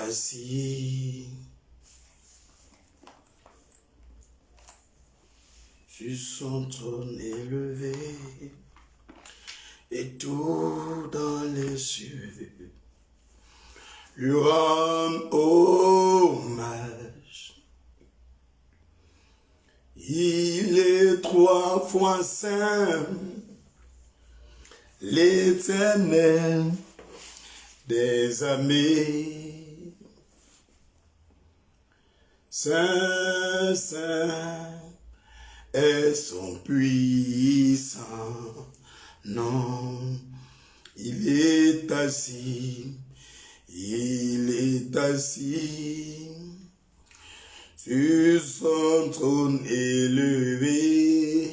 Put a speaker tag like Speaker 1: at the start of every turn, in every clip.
Speaker 1: assis sur son trône élevé, et tout dans les cieux lui rend hommage. Il est 3 fois saint, l'Éternel des armées. Saint, saint est son puissant nom. Il est assis sur son trône élevé,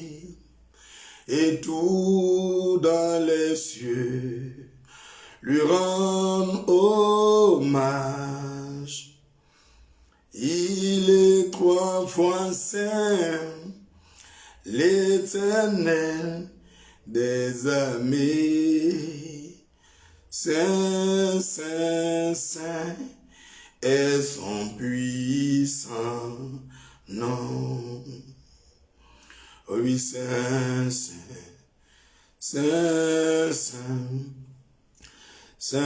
Speaker 1: et tout dans les cieux lui rend hommage. Il est 3 fois saint, l'Éternel des armées. Saint, saint, saint est son puissant nom. Oui, saint, saint, saint, saint, saint,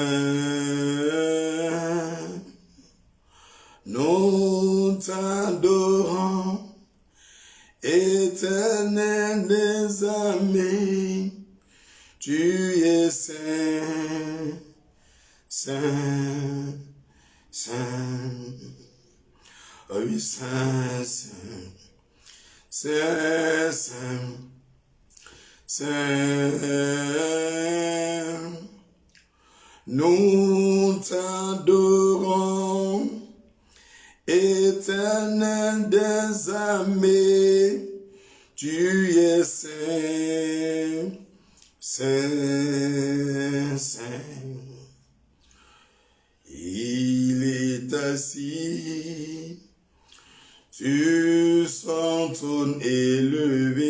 Speaker 1: nous t'adorons, Éternel des armées. Tu es saint, saint, saint. Oui, saint, saint, saint, saint, saint. Nous t'adorons, Éternel des armées. Tu es saint, saint, saint. Il est assis sur son trône élevé,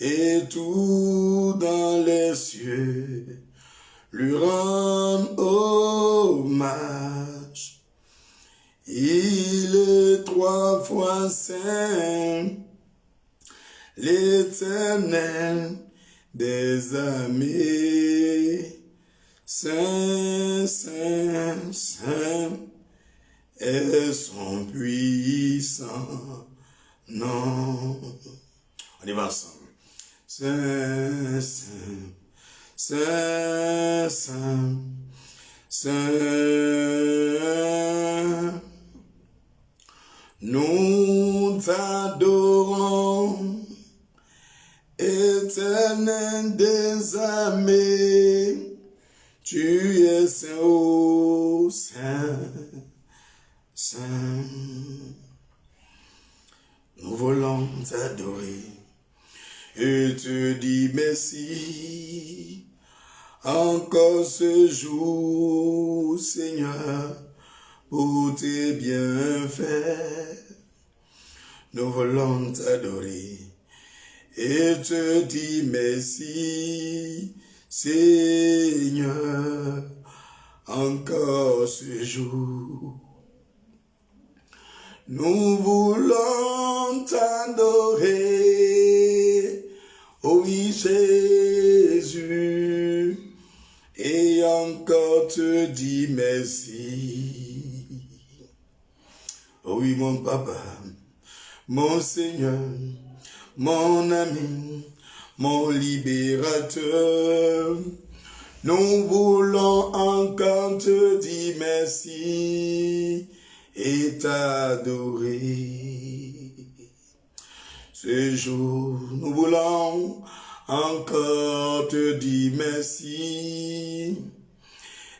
Speaker 1: et tout dans les cieux lui rend hommage. Il est 3 fois saint, l'Éternel des armées. Saint, saint, saint est son puissant nom. On y va ensemble. Saint, saint, saint, saint, saint. Nous t'adorons, Éternel des armées. Tu es saint, ô saint, saint. Nous voulons t'adorer et te dire merci. Encore ce jour, Seigneur, pour tes bienfaits. Nous voulons t'adorer et te dire merci, Seigneur, encore ce jour. Nous voulons t'adorer, oui Jésus, et encore te dire merci. Oui mon papa, mon Seigneur, mon ami, mon libérateur, nous voulons encore te dire merci et t'adorer. Ce jour, nous voulons encore te dire merci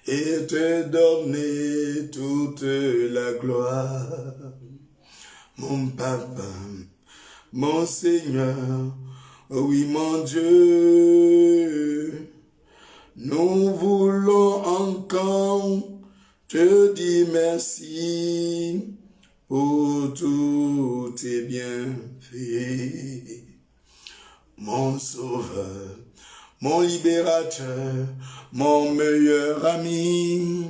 Speaker 1: et te donner toute la gloire. Mon papa, mon Seigneur, oui mon Dieu, nous voulons encore te dire merci pour tous tes bienfaits. Mon sauveur, mon libérateur, mon meilleur ami,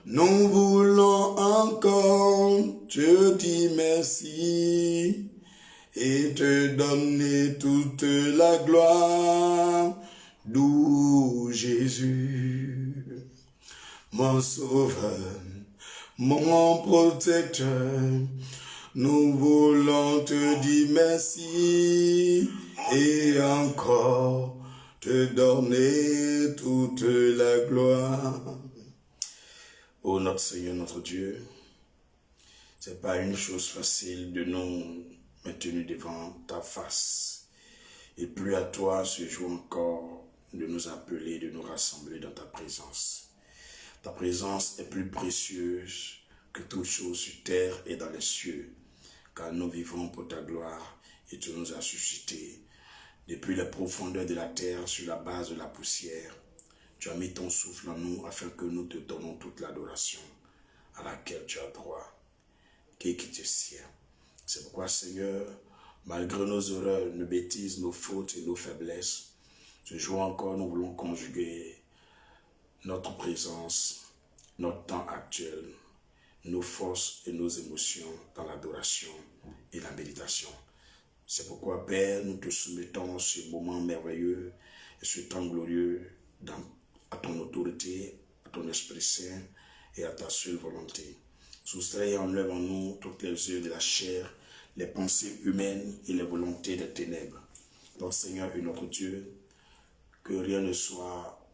Speaker 1: Nous voulons encore te dire merci et te donner toute la gloire, doux Jésus, mon sauveur, mon protecteur. Nous voulons te dire merci et encore te donner toute la gloire. Ô notre Seigneur, notre Dieu, c'est pas une chose facile de nous maintenir devant ta face. Et plus à toi ce jour encore de nous appeler, de nous rassembler dans ta présence. Ta présence est plus précieuse que toute chose sur terre et dans les cieux, car nous vivons pour ta gloire et tu nous as suscité. Depuis les profondeurs de la terre, sur la base de la poussière, tu as mis ton souffle en nous afin que nous te donnons toute l'adoration à laquelle tu as droit, qui te sert. C'est pourquoi, Seigneur, malgré nos erreurs, nos bêtises, nos fautes et nos faiblesses, ce jour encore, nous voulons conjuguer notre présence, notre temps actuel, nos forces et nos émotions dans l'adoration et la méditation. C'est pourquoi, Père, nous te soumettons ce moment merveilleux et ce temps glorieux à ton autorité, à ton Esprit Saint et à ta seule volonté. Soustrais et enlève en nous toutes les œuvres de la chair, les pensées humaines et les volontés des ténèbres. Donc, Seigneur et notre Dieu, que rien ne soit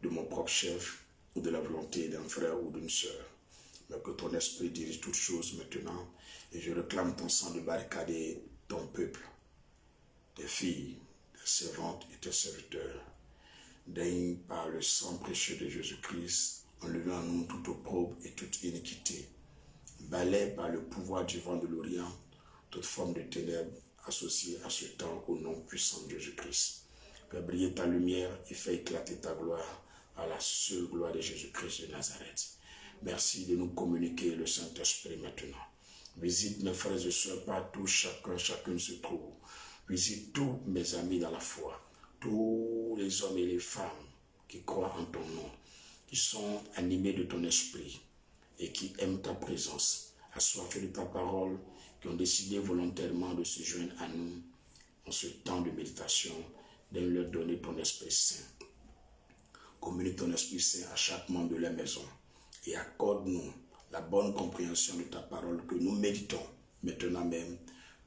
Speaker 1: de mon propre chef ou de la volonté d'un frère ou d'une sœur, mais que ton esprit dirige toutes choses maintenant. Et je réclame ton sang de barricader ton peuple, tes filles, tes servantes et tes serviteurs. Daigne par le sang précieux de Jésus-Christ, enlever en nous toute opprobre et toute iniquité. Balaie par le pouvoir du vent de l'Orient toute forme de ténèbres associée à ce temps au nom puissant de Jésus-Christ. Fais briller ta lumière et fais éclater ta gloire à la seule gloire de Jésus-Christ de Nazareth. Merci de nous communiquer le Saint-Esprit maintenant. Visite mes frères et sœurs partout, chacune se trouve. Visite tous mes amis dans la foi, tous les hommes et les femmes qui croient en ton nom, qui sont animés de ton esprit et qui aiment ta présence, assoiffés de ta parole, qui ont décidé volontairement de se joindre à nous en ce temps de méditation, de leur donner ton Esprit Saint. Communique ton Esprit Saint à chaque membre de la maison et accorde-nous la bonne compréhension de ta parole que nous méditons maintenant même,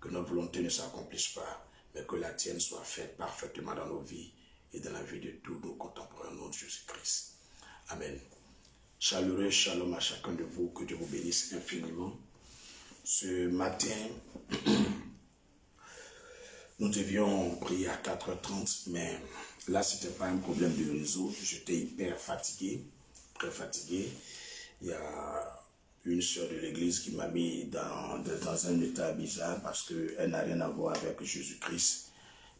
Speaker 1: que notre volonté ne s'accomplisse pas, mais que la tienne soit faite parfaitement dans nos vies et dans la vie de tous nos contemporains, au nom de Jésus-Christ. Amen. Chaleureux shalom à chacun de vous, que Dieu vous bénisse infiniment. Ce matin, nous devions prier à 4h30, mais là, ce n'était pas un problème de réseau. J'étais hyper fatigué, très fatigué. Il y a une sœur de l'église qui m'a mis dans un état bizarre parce qu'elle n'a rien à voir avec Jésus-Christ.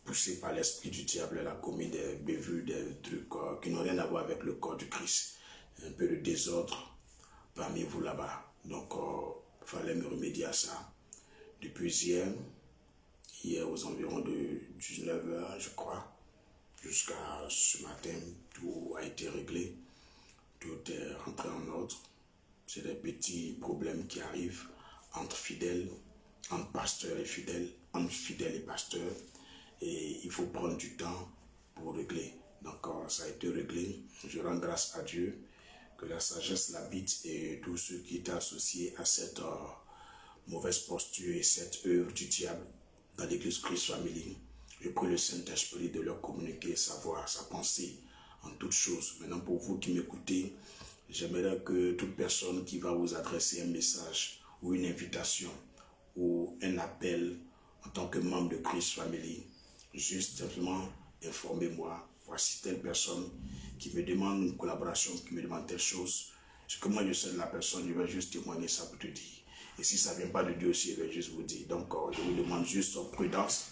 Speaker 1: Poussée par l'esprit du diable, elle a commis des bévues, des trucs qui n'ont rien à voir avec le corps du Christ. Un peu de désordre parmi vous là-bas. Donc, il fallait me remédier à ça. Depuis hier aux environs de 19h, je crois, jusqu'à ce matin, tout a été réglé. Tout est rentré en ordre. C'est des petits problèmes qui arrivent entre fidèles, entre pasteurs et fidèles, entre fidèles et pasteurs. Et il faut prendre du temps pour régler. Donc, ça a été réglé. Je rends grâce à Dieu que la sagesse l'habite et tous ceux qui étaient associés à cette mauvaise posture et cette œuvre du diable dans l'église Christ Family. Je prie le Saint-Esprit de leur communiquer sa voix, sa pensée en toutes choses. Maintenant, pour vous qui m'écoutez, j'aimerais que toute personne qui va vous adresser un message ou une invitation ou un appel en tant que membre de Christ Family, juste simplement informez-moi. Voici telle personne qui me demande une collaboration, qui me demande telle chose. Ce que moi je sais de la personne, je vais juste témoigner ça pour te dire. Et si ça ne vient pas de Dieu aussi, je vais juste vous dire. Donc, je vous demande juste prudence.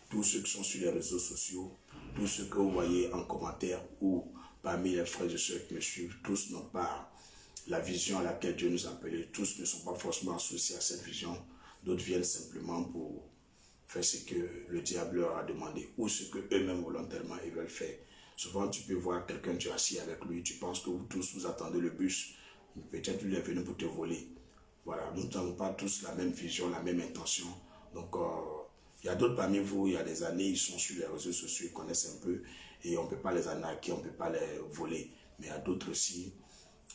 Speaker 1: Tous ceux qui sont sur les réseaux sociaux, tous ceux que vous voyez en commentaire ou parmi les frères et sœurs qui me suivent, tous n'ont pas la vision à laquelle Dieu nous a appelés. Tous ne sont pas forcément associés à cette vision. D'autres viennent simplement pour faire ce que le diable leur a demandé ou ce qu'eux-mêmes volontairement ils veulent faire. Souvent, tu peux voir quelqu'un, tu es assis avec lui, tu penses que vous tous vous attendez le bus, Peut-être lui est venu pour te voler. Voilà, nous n'avons pas tous la même vision, la même intention. Donc, il y a d'autres parmi vous, il y a des années, ils sont sur les réseaux sociaux, ils connaissent un peu et on ne peut pas les arnaquer, on ne peut pas les voler. Mais il y a d'autres aussi,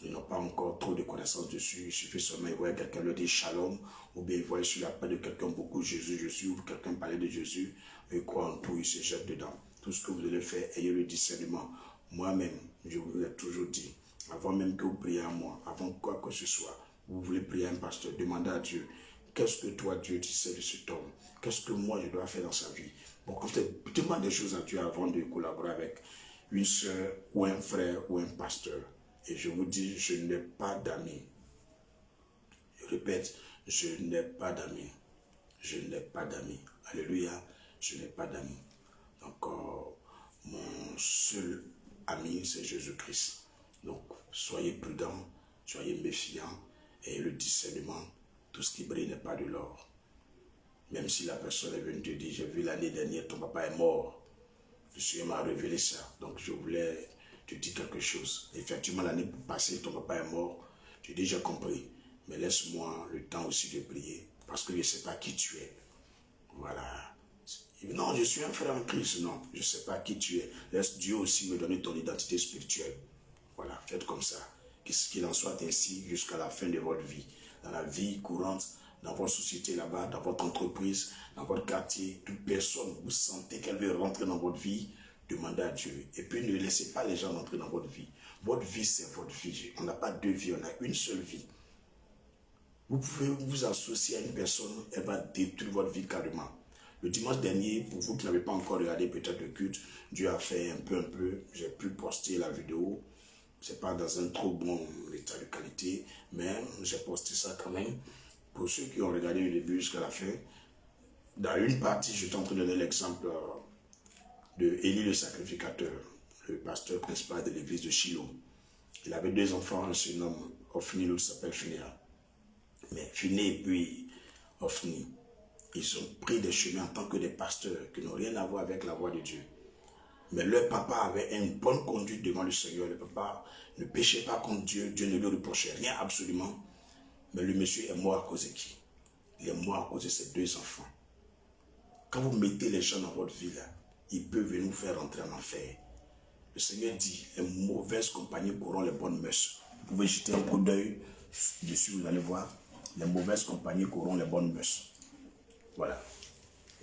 Speaker 1: ils n'ont pas encore trop de connaissances dessus. Il suffit seulement, ils voient quelqu'un leur dire shalom, ou bien ils voient sur la page de quelqu'un beaucoup Jésus, ou quelqu'un parler de Jésus, ils croient en tout, ils se jettent dedans. Tout ce que vous devez faire, ayez le discernement. Moi-même, je vous l'ai toujours dit, avant même que vous priez à moi, avant quoi que ce soit, vous voulez prier à un pasteur, demandez à Dieu, qu'est-ce que toi, Dieu, tu sais de cet homme? Qu'est-ce que moi, je dois faire dans sa vie? Bon, en fait, demande des choses à Dieu avant de collaborer avec une soeur ou un frère ou un pasteur. Et je vous dis, je n'ai pas d'amis. Je répète, je n'ai pas d'amis. Je n'ai pas d'amis. Alléluia, je n'ai pas d'amis. Donc, mon seul ami, c'est Jésus-Christ. Donc, soyez prudents, soyez méfiants, et le discernement, tout ce qui brille n'est pas de l'or. Même si la personne est venue te dire, j'ai vu l'année dernière, ton papa est mort. Le Seigneur m'a révélé ça. Donc, je voulais te dire quelque chose. Effectivement, l'année passée, ton papa est mort. Tu dis, j'ai compris. Mais laisse-moi le temps aussi de prier. Parce que je ne sais pas qui tu es. Voilà. Non, je suis un frère en Christ. Non, je ne sais pas qui tu es. Laisse Dieu aussi me donner ton identité spirituelle. Voilà, faites comme ça. Qu'il en soit ainsi jusqu'à la fin de votre vie. Dans la vie courante, dans votre société là-bas, dans votre entreprise, dans votre quartier, toute personne, vous sentez qu'elle veut rentrer dans votre vie, demandez à Dieu. Et puis ne laissez pas les gens rentrer dans votre vie. Votre vie, c'est votre vie. On n'a pas deux vies, on a une seule vie. Vous pouvez vous associer à une personne, elle va détruire votre vie carrément. Le dimanche dernier, pour vous qui n'avez pas encore regardé peut-être le culte, Dieu a fait un peu, j'ai pu poster la vidéo. C'est pas dans un trop bon état de qualité, mais j'ai posté ça quand même. Pour ceux qui ont regardé le début jusqu'à la fin, dans une partie, je suis en train de donner l'exemple de Élie le sacrificateur, le pasteur principal de l'église de Shiloh. Il avait deux enfants, un se nomme Ophni, l'autre s'appelle Phinéa. Mais Phiné et puis Ophni, ils ont pris des chemins en tant que des pasteurs qui n'ont rien à voir avec la voix de Dieu. Mais leur papa avait une bonne conduite devant le Seigneur. Le papa ne péchait pas contre Dieu. Dieu ne lui reprochait rien absolument. Mais le monsieur est mort à cause de qui? Il est mort à cause de ses deux enfants. Quand vous mettez les gens dans votre vie, là, ils peuvent venir vous faire rentrer en enfer. Le Seigneur dit, les mauvaises compagnies courront les bonnes mœurs. Vous pouvez jeter un coup d'œil dessus, vous allez voir. Les mauvaises compagnies courront les bonnes mœurs. Voilà.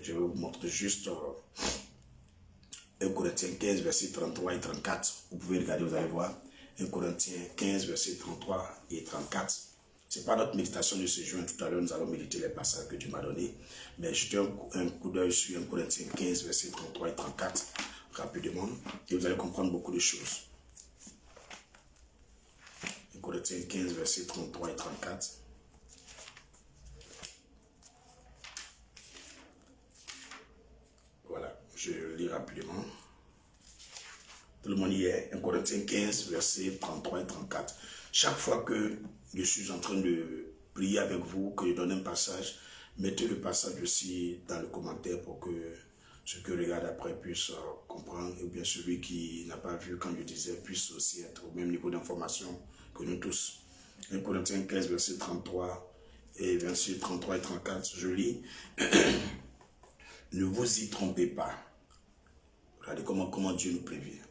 Speaker 1: Je vais vous montrer juste... 1 Corinthiens 15, versets 33 et 34. Vous pouvez regarder, vous allez voir. 1 Corinthiens 15, versets 33 et 34. Ce n'est pas notre méditation de ce jour. Tout à l'heure, nous allons méditer les passages que Dieu m'a donnés. Mais jetez un coup d'œil sur 1 Corinthiens 15, versets 33 et 34, rapidement. Et vous allez comprendre beaucoup de choses. 1 Corinthiens 15, versets 33 et 34. Voilà, je lis rapidement. Tout le monde y est. 1 Corinthiens 15, versets 33 et 34. Chaque fois que je suis en train de prier avec vous, que je donne un passage, mettez le passage aussi dans le commentaire pour que ceux qui regardent après puissent comprendre, ou bien celui qui n'a pas vu quand je disais puisse aussi être au même niveau d'information que nous tous. 1 Corinthiens 15, verset 33 et verset 33 et 34, je lis. Ne vous y trompez pas. Regardez comment Dieu nous prévient.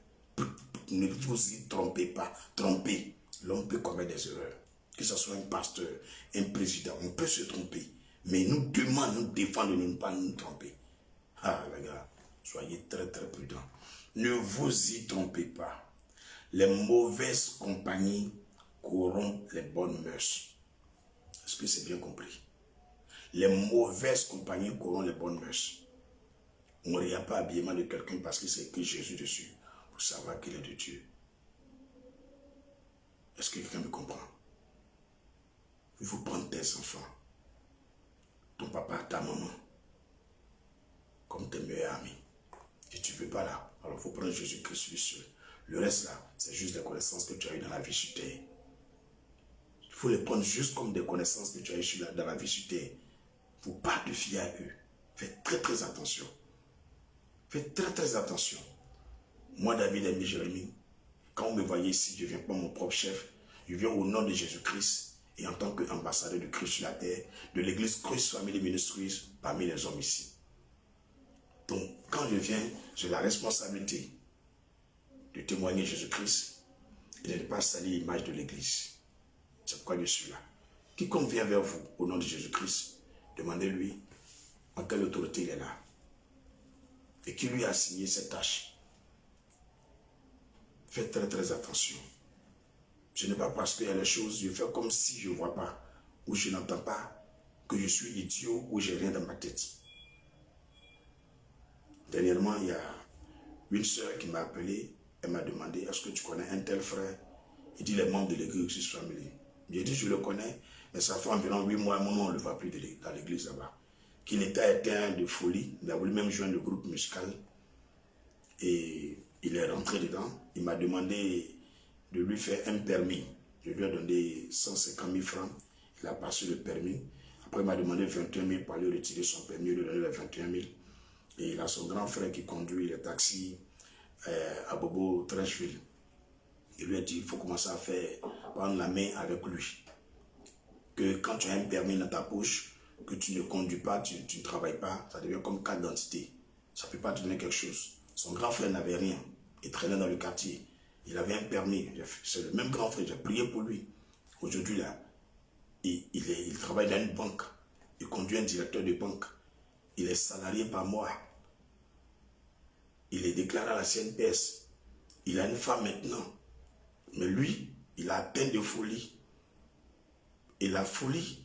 Speaker 1: Ne vous y trompez pas. Trompez. L'homme peut commettre des erreurs. Que ce soit un pasteur, un président, on peut se tromper. Mais nous demandons, nous défendons de ne pas nous tromper. Ah les gars, soyez très très prudents. Ne vous y trompez pas. Les mauvaises compagnies corrompent les bonnes mœurs. Est-ce que c'est bien compris? Les mauvaises compagnies corrompent les bonnes mœurs. On ne regarde pas l'habillement de quelqu'un parce que c'est écrit Jésus dessus pour savoir qu'il est de Dieu. Est-ce que quelqu'un me comprend? Il faut prendre tes enfants, ton papa, ta maman, comme tes meilleurs amis. Si tu ne veux pas là, alors il faut prendre Jésus-Christ lui seul. Le reste là, c'est juste des connaissances que tu as eues dans la vie sur terre. Il faut les prendre juste comme des connaissances que tu as eues dans la vie sur terre. Il ne faut pas te fier à eux. Faites très très attention. Faites très très attention. Moi, David Aimé Jérémie, quand vous me voyez ici, je ne viens pas mon propre chef. Je viens au nom de Jésus-Christ et en tant qu'ambassadeur de Christ sur la terre, de l'église Christ Family Ministries parmi les hommes ici. Donc, quand je viens, j'ai la responsabilité de témoigner Jésus-Christ et de ne pas salir l'image de l'église. C'est pourquoi je suis là. Quiconque vient vers vous au nom de Jésus-Christ, demandez-lui en quelle autorité il est là et qui lui a assigné cette tâche. Faites très très attention. Ce n'est pas parce qu'il y a les choses, je fais comme si je ne vois pas ou je n'entends pas que je suis idiot ou j'ai rien dans ma tête. Dernièrement, il y a une sœur qui m'a appelé, elle m'a demandé, est-ce que tu connais un tel frère? Il dit, les membres de l'église Christ Family. J'ai dit, je le connais, mais ça fait environ 8 mois, mon nom, on ne le voit plus dans l'église là-bas. Qu'il était éteint de folie, il a voulu même joindre le groupe musical. Et il est rentré dedans, il m'a demandé de lui faire un permis. Je lui ai donné 150 000 francs, il a passé le permis. Après, il m'a demandé 21 000 pour aller retirer son permis, il lui a donné les 21 000. Et il a son grand frère qui conduit les taxis à Bobo Trenchville. Il lui a dit, il faut commencer à faire, prendre la main avec lui. Que quand tu as un permis dans ta poche, que tu ne conduis pas, tu ne travailles pas, ça devient comme carte d'identité. Ça ne peut pas te donner quelque chose. Son grand frère n'avait rien. Il traînait dans le quartier. Il avait un permis. C'est le même grand frère, j'ai prié pour lui. Aujourd'hui, là, il travaille dans une banque. Il conduit un directeur de banque. Il est salarié par mois. Il est déclaré à la CNPS. Il a une femme maintenant. Mais lui, il a atteint de folie. Et la folie,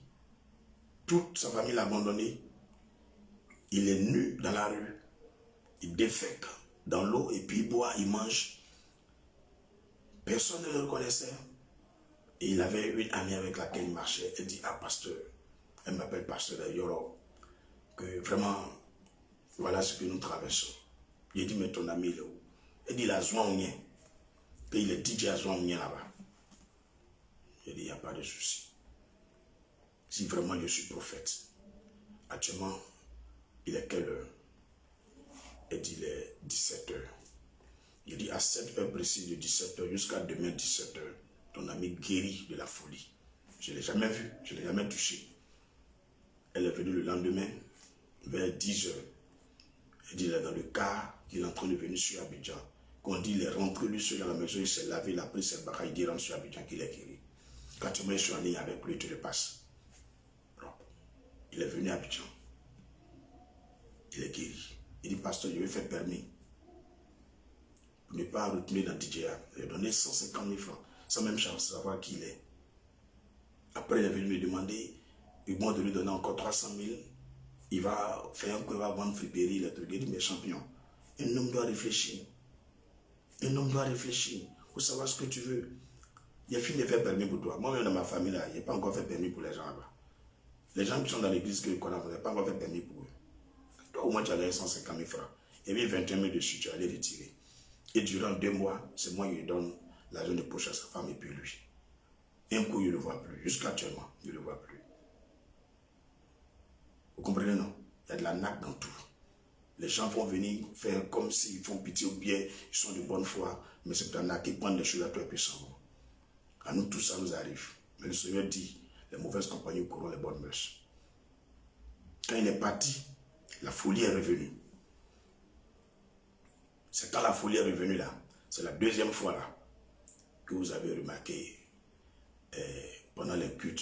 Speaker 1: toute sa famille l'a abandonné. Il est nu dans la rue. Il défèque dans l'eau et puis il boit, il mange. Personne ne le reconnaissait. Et il avait une amie avec laquelle il marchait. Elle dit, ah pasteur, elle m'appelle pasteur Yoro, que vraiment, voilà ce que nous traversons. J'ai dit, mais ton ami, il est où? Elle dit, il a Zouaounien. Il est DJ à Zouaounien là-bas. J'ai dit, il n'y a pas de souci. Si vraiment je suis prophète, actuellement, il est quelle heure? Elle dit, il est 17h. Il dit, à 7 heures précises de 17h jusqu'à demain 17h, ton ami guérit de la folie. Je ne l'ai jamais vu, je ne l'ai jamais touché. Elle est venue le lendemain, vers 10h. Elle dit, il est dans le car, il est en train de venir sur Abidjan. Quand on dit, il est rentré lui seul dans la maison, il s'est lavé, il a pris ses bagages, il dit, rentre sur Abidjan, qu'il est guéri. Quand tu me suis en ligne avec lui, tu le passes. Il est venu à Abidjan. Il est guéri. Il dit, pasteur, je vais faire permis. Pour ne pas retourner dans DJA. Il a donné 150 000 francs, sans même savoir qui il est. Après, il est venu me demander, ils vont de lui donner encore 300 000. Il va faire un coup, il va vendre friperie, il a dit, mais champion, un homme doit réfléchir. Un homme doit réfléchir. Il faut savoir ce que tu veux. Il a fini de faire permis pour toi. Moi-même, dans ma famille, là, il n'y a pas encore fait permis pour les gens là-bas. Les gens qui sont dans l'église que je connais, il n'y a pas encore fait permis pour eux. Toi, au moins, tu as donné 150 000 francs. Et puis, 21 000 dessus, tu vas les retirer. Et durant 2 mois, c'est moi qui lui donne l'argent de poche à sa femme et puis lui. Un coup, il ne le voit plus. Jusqu'à actuellement, il ne le voit plus. Vous comprenez, non? Il y a de la nappe dans tout. Les gens vont venir faire comme s'ils font pitié ou bien ils sont de bonne foi. Mais c'est un acte qui prend des choses à toi et puis s'en vont. À nous, tout ça nous arrive. Mais le Seigneur dit, les mauvaises compagnies courront les bonnes mœurs. Quand il est parti, la folie est revenue. C'est quand la folie est revenue là, c'est la deuxième fois là, que vous avez remarqué, pendant les cultes,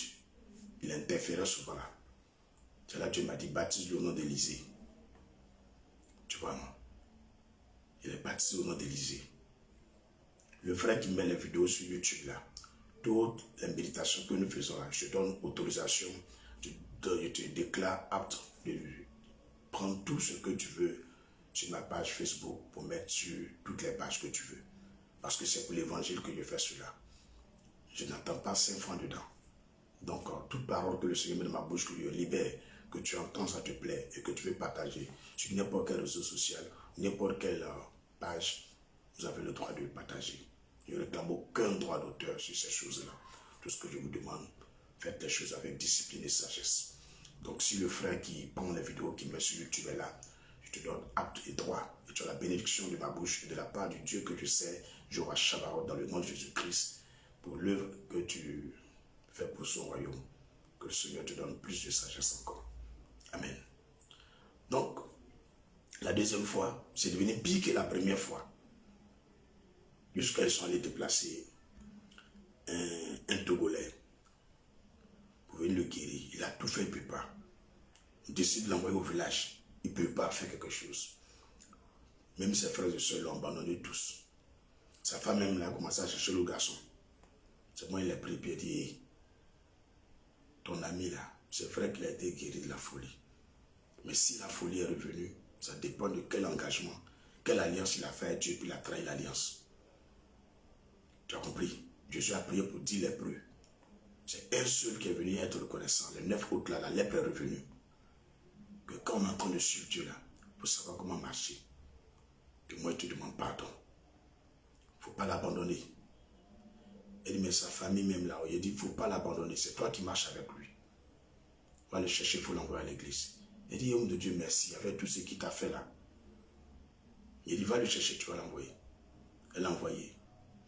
Speaker 1: il interférait souvent là. C'est là que Dieu m'a dit, baptise-le au nom d'Élisée. Tu vois, non? Il est baptisé au nom d'Élisée. Le frère qui met les vidéos sur YouTube là, toutes les méditations que nous faisons là, je te donne autorisation, je te déclare apte de prendre tout ce que tu veux sur ma page Facebook pour mettre sur toutes les pages que tu veux. Parce que c'est pour l'évangile que je fais cela. Je n'attends pas 5 francs dedans. Donc, toute parole que le Seigneur met dans ma bouche, que je libère, que tu entends, ça te plaît et que tu veux partager sur n'importe quel réseau social, n'importe quelle page, vous avez le droit de le partager. Je ne réclame aucun droit d'auteur sur ces choses-là. Tout ce que je vous demande, faites les choses avec discipline et sagesse. Donc, si le frère qui prend les vidéos, qui met sur YouTube est là, je te donne apte et droit. Et tu as la bénédiction de ma bouche et de la part du Dieu que je sais, Jehovah Shabbat, dans le nom de Jésus-Christ, pour l'œuvre que tu fais pour son royaume. Que le Seigneur te donne plus de sagesse encore. Amen. Donc, la deuxième fois, c'est devenu pire que la première fois. Jusqu'à ils sont allés déplacer un Togolais pour venir le guérir. Il a tout fait, il ne peut pas. Il décide de l'envoyer au village. Il ne peut pas faire quelque chose. Même ses frères et soeurs l'ont abandonné tous. Sa femme même là a commencé à chercher le garçon. C'est moi, il a pris et dit, hey, ton ami là, c'est vrai qu'il a été guéri de la folie. Mais si la folie est revenue, ça dépend de quel engagement, quelle alliance il a fait à Dieu, puis il a trahi l'alliance. Tu as compris? Jésus a prié pour 10 lépreux. C'est un seul qui est venu être reconnaissant. Les 9 autres là, la lèpre est revenue. Que quand on est en train de suivre Dieu là, pour savoir comment marcher, que moi je te demande pardon. Il ne faut pas l'abandonner. Elle dit, mais sa famille même là, il dit, il ne faut pas l'abandonner. C'est toi qui marches avec lui. On va le chercher, il faut l'envoyer à l'église. Il dit, homme de Dieu, merci, avec tout ce qu'il t'a fait là. Il dit, va le chercher, tu vas l'envoyer. Elle l'a envoyé.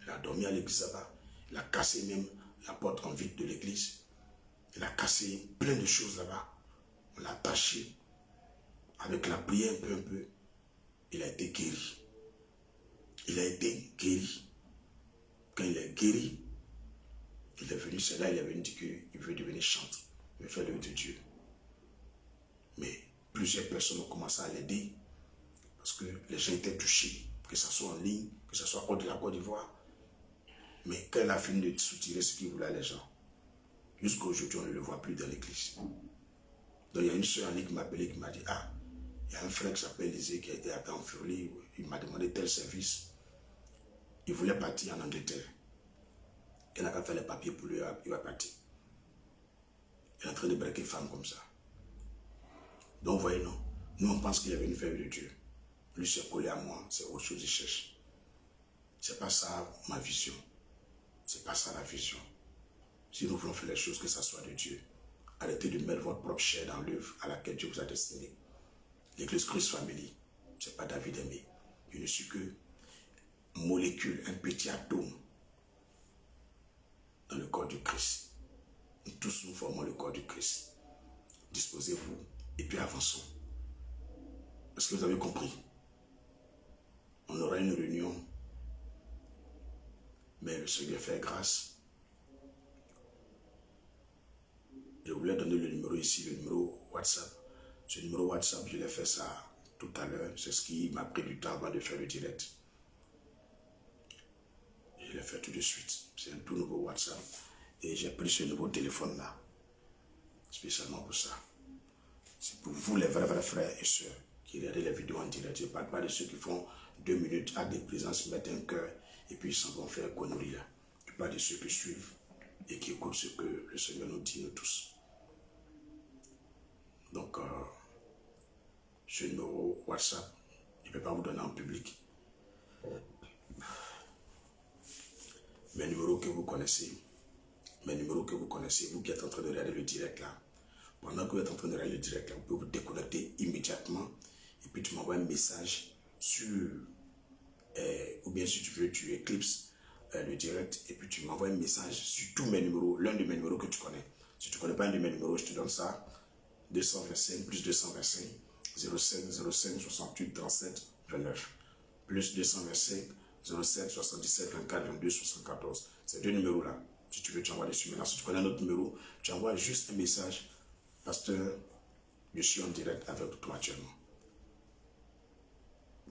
Speaker 1: Elle a dormi à l'église là-bas. Elle a cassé même la porte en vide de l'église. Elle a cassé plein de choses là-bas. On l'a attaché. Avec la prière un peu, il a été guéri. Il a été guéri. Quand il est guéri, il est venu, c'est là, il est venu dire qu'il veut devenir chanteur. Il veut faire l'œuvre de Dieu. Mais plusieurs personnes ont commencé à l'aider parce que les gens étaient touchés, que ce soit en ligne, que ce soit hors de la Côte d'Ivoire. Mais quand il a fini de soutirer ce qu'il voulait les gens, jusqu'à aujourd'hui, on ne le voit plus dans l'église. Donc il y a une soeur en ligne qui m'a appelé, qui m'a dit, ah, il y a un frère qui s'appelle Lisée qui a été atteint en folie, il m'a demandé tel service. Il voulait partir en Angleterre. Il n'a pas fait les papiers pour lui, il va partir. Il est en train de braquer femme comme ça. Donc, vous voyez, non. Nous, on pense qu'il est venu faire de Dieu. Lui, c'est collé à moi, c'est autre chose qu'il cherche. C'est pas ça ma vision. C'est pas ça la vision. Si nous voulons faire les choses, que ça soit de Dieu, arrêtez de mettre votre propre chair dans l'œuvre à laquelle Dieu vous a destiné. L'église Christ Family, c'est pas David aimé. Je ne suis que molécule, un petit atome dans le corps du Christ. Nous tous nous formons le corps du Christ. Disposez-vous et puis avançons. Est-ce que vous avez compris? On aura une réunion, mais le Seigneur fait grâce. Je voulais donner le numéro ici, le numéro WhatsApp. Ce numéro WhatsApp, je l'ai fait ça tout à l'heure. C'est ce qui m'a pris du temps avant de faire le direct. Je l'ai fait tout de suite. C'est un tout nouveau WhatsApp. Et j'ai pris ce nouveau téléphone là, spécialement pour ça. C'est pour vous les vrais frères et sœurs qui regardent les vidéos en direct. Je ne parle pas de ceux qui font 2 minutes à des présences, mettent un cœur et puis ils s'en vont faire connerie là. Je parle de ceux qui suivent et qui écoutent ce que le Seigneur nous dit, nous tous. Donc, ce numéro WhatsApp, je ne peux pas vous donner en public. Mes numéros que vous connaissez, vous qui êtes en train de regarder le direct là, pendant que vous êtes en train de regarder le direct là, vous pouvez vous déconnecter immédiatement et puis tu m'envoies un message sur, ou bien si tu veux, tu éclipses le direct et puis tu m'envoies un message sur tous mes numéros, l'un de mes numéros que tu connais. Si tu ne connais pas un de mes numéros, je te donne ça, 225 plus 225 07 05 68 37 29 plus 225 07 77 24 22 74. Ces deux numéros là, si tu veux, tu envoies dessus. Maintenant, si tu connais un autre numéro, tu envoies juste un message. Pasteur, je suis en direct avec toi actuellement.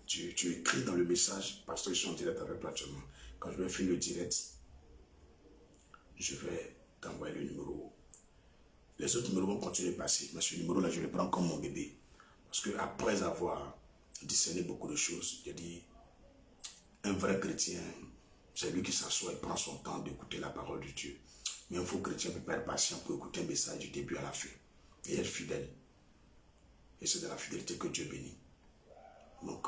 Speaker 1: Tu écris dans le message, pasteur, je suis en direct avec toi actuellement. Quand je vais finir le direct, je vais t'envoyer le numéro. Les autres numéros vont continuer à passer, mais ce numéro-là, je le prends comme mon bébé. Parce qu'après avoir discerné beaucoup de choses, j'ai dit, un vrai chrétien, c'est lui qui s'assoit et prend son temps d'écouter la parole de Dieu. Mais un faux chrétien peut pas être patient pour écouter un message du début à la fin. Et être fidèle. Et c'est de la fidélité que Dieu bénit. Donc,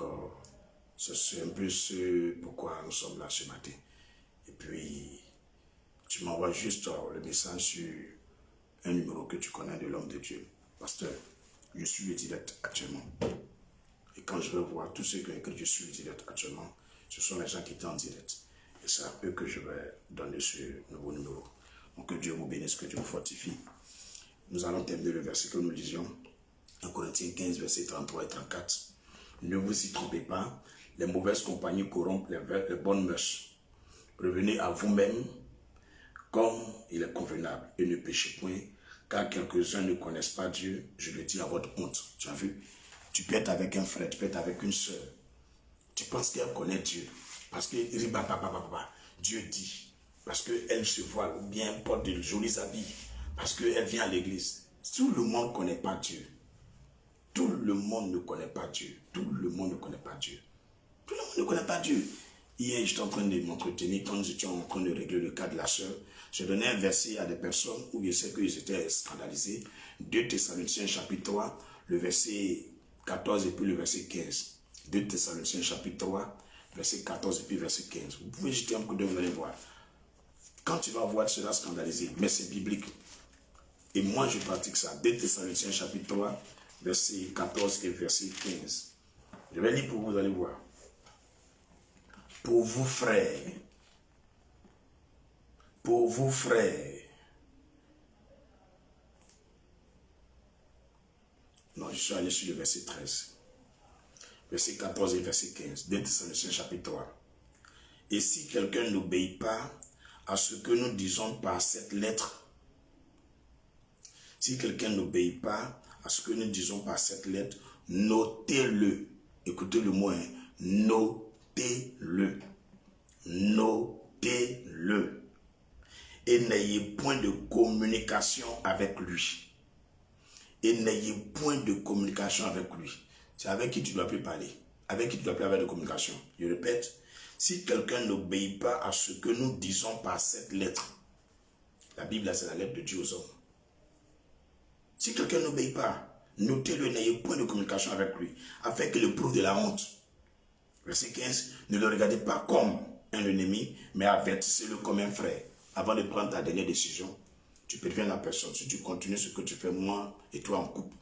Speaker 1: c'est un peu ce pourquoi nous sommes là ce matin. Et puis, tu m'envoies juste le message sur un numéro que tu connais de l'homme de Dieu. Pasteur, je suis le direct actuellement. Et quand je vais voir tous ceux qui ont écrit je suis le direct actuellement, ce sont les gens qui étaient en direct. Et c'est à eux que je vais donner ce nouveau numéro. Donc que Dieu vous bénisse, que Dieu vous fortifie. Nous allons terminer le verset que nous lisions. En Corinthiens 15, versets 33 et 34. Ne vous y trompez pas, les mauvaises compagnies corrompent les bonnes mœurs. Revenez à vous-même comme il est convenable et ne péchez point, car quelques-uns ne connaissent pas Dieu, je le dis à votre honte. Tu as vu? Tu peux être avec un frère, tu peux être avec une soeur. Tu penses qu'elle connaît Dieu. Parce que Dieu dit. Parce qu'elle se voile ou bien porte de jolis habits. Parce qu'elle vient à l'église. Tout le monde ne connaît pas Dieu. Tout le monde ne connaît pas Dieu. Tout le monde ne connaît pas Dieu. Tout le monde ne connaît pas Dieu. Hier, j'étais en train de m'entretenir quand nous étions en train de régler le cas de la sœur. Je donnais un verset à des personnes où je sais qu'ils étaient scandalisés. 2 Thessaloniciens chapitre 3, le verset 14 et puis le verset 15. 2 Thessaloniciens chapitre 3, verset 14 et puis verset 15. Vous pouvez jeter un coup d'œil, vous allez voir. Quand tu vas voir cela scandalisé, mais c'est biblique. Et moi, je pratique ça. 2 Thessaloniciens chapitre 3, verset 14 et verset 15. Je vais lire pour vous, vous allez voir. Pour vous, frères, non, je suis allé sur le verset 13, verset 14 et verset 15, 2 Thessaloniciens chapitre 3. Et si quelqu'un n'obéit pas à ce que nous disons par cette lettre, si quelqu'un n'obéit pas à ce que nous disons par cette lettre, notez-le. Écoutez le mot, hein, notez-le. Notez-le. Et n'ayez point de communication avec lui. Et n'ayez point de communication avec lui. C'est avec qui tu ne dois plus parler. Avec qui tu ne dois plus avoir de communication. Je répète, si quelqu'un n'obéit pas à ce que nous disons par cette lettre, la Bible, c'est la lettre de Dieu aux hommes. Si quelqu'un n'obéit pas, notez-le, n'ayez point de communication avec lui, afin qu'il éprouve de la honte. Verset 15, ne le regardez pas comme un ennemi, mais avertissez-le comme un frère. Avant de prendre ta dernière décision, tu préviens la personne. Si tu continues ce que tu fais, moi et toi, on coupe.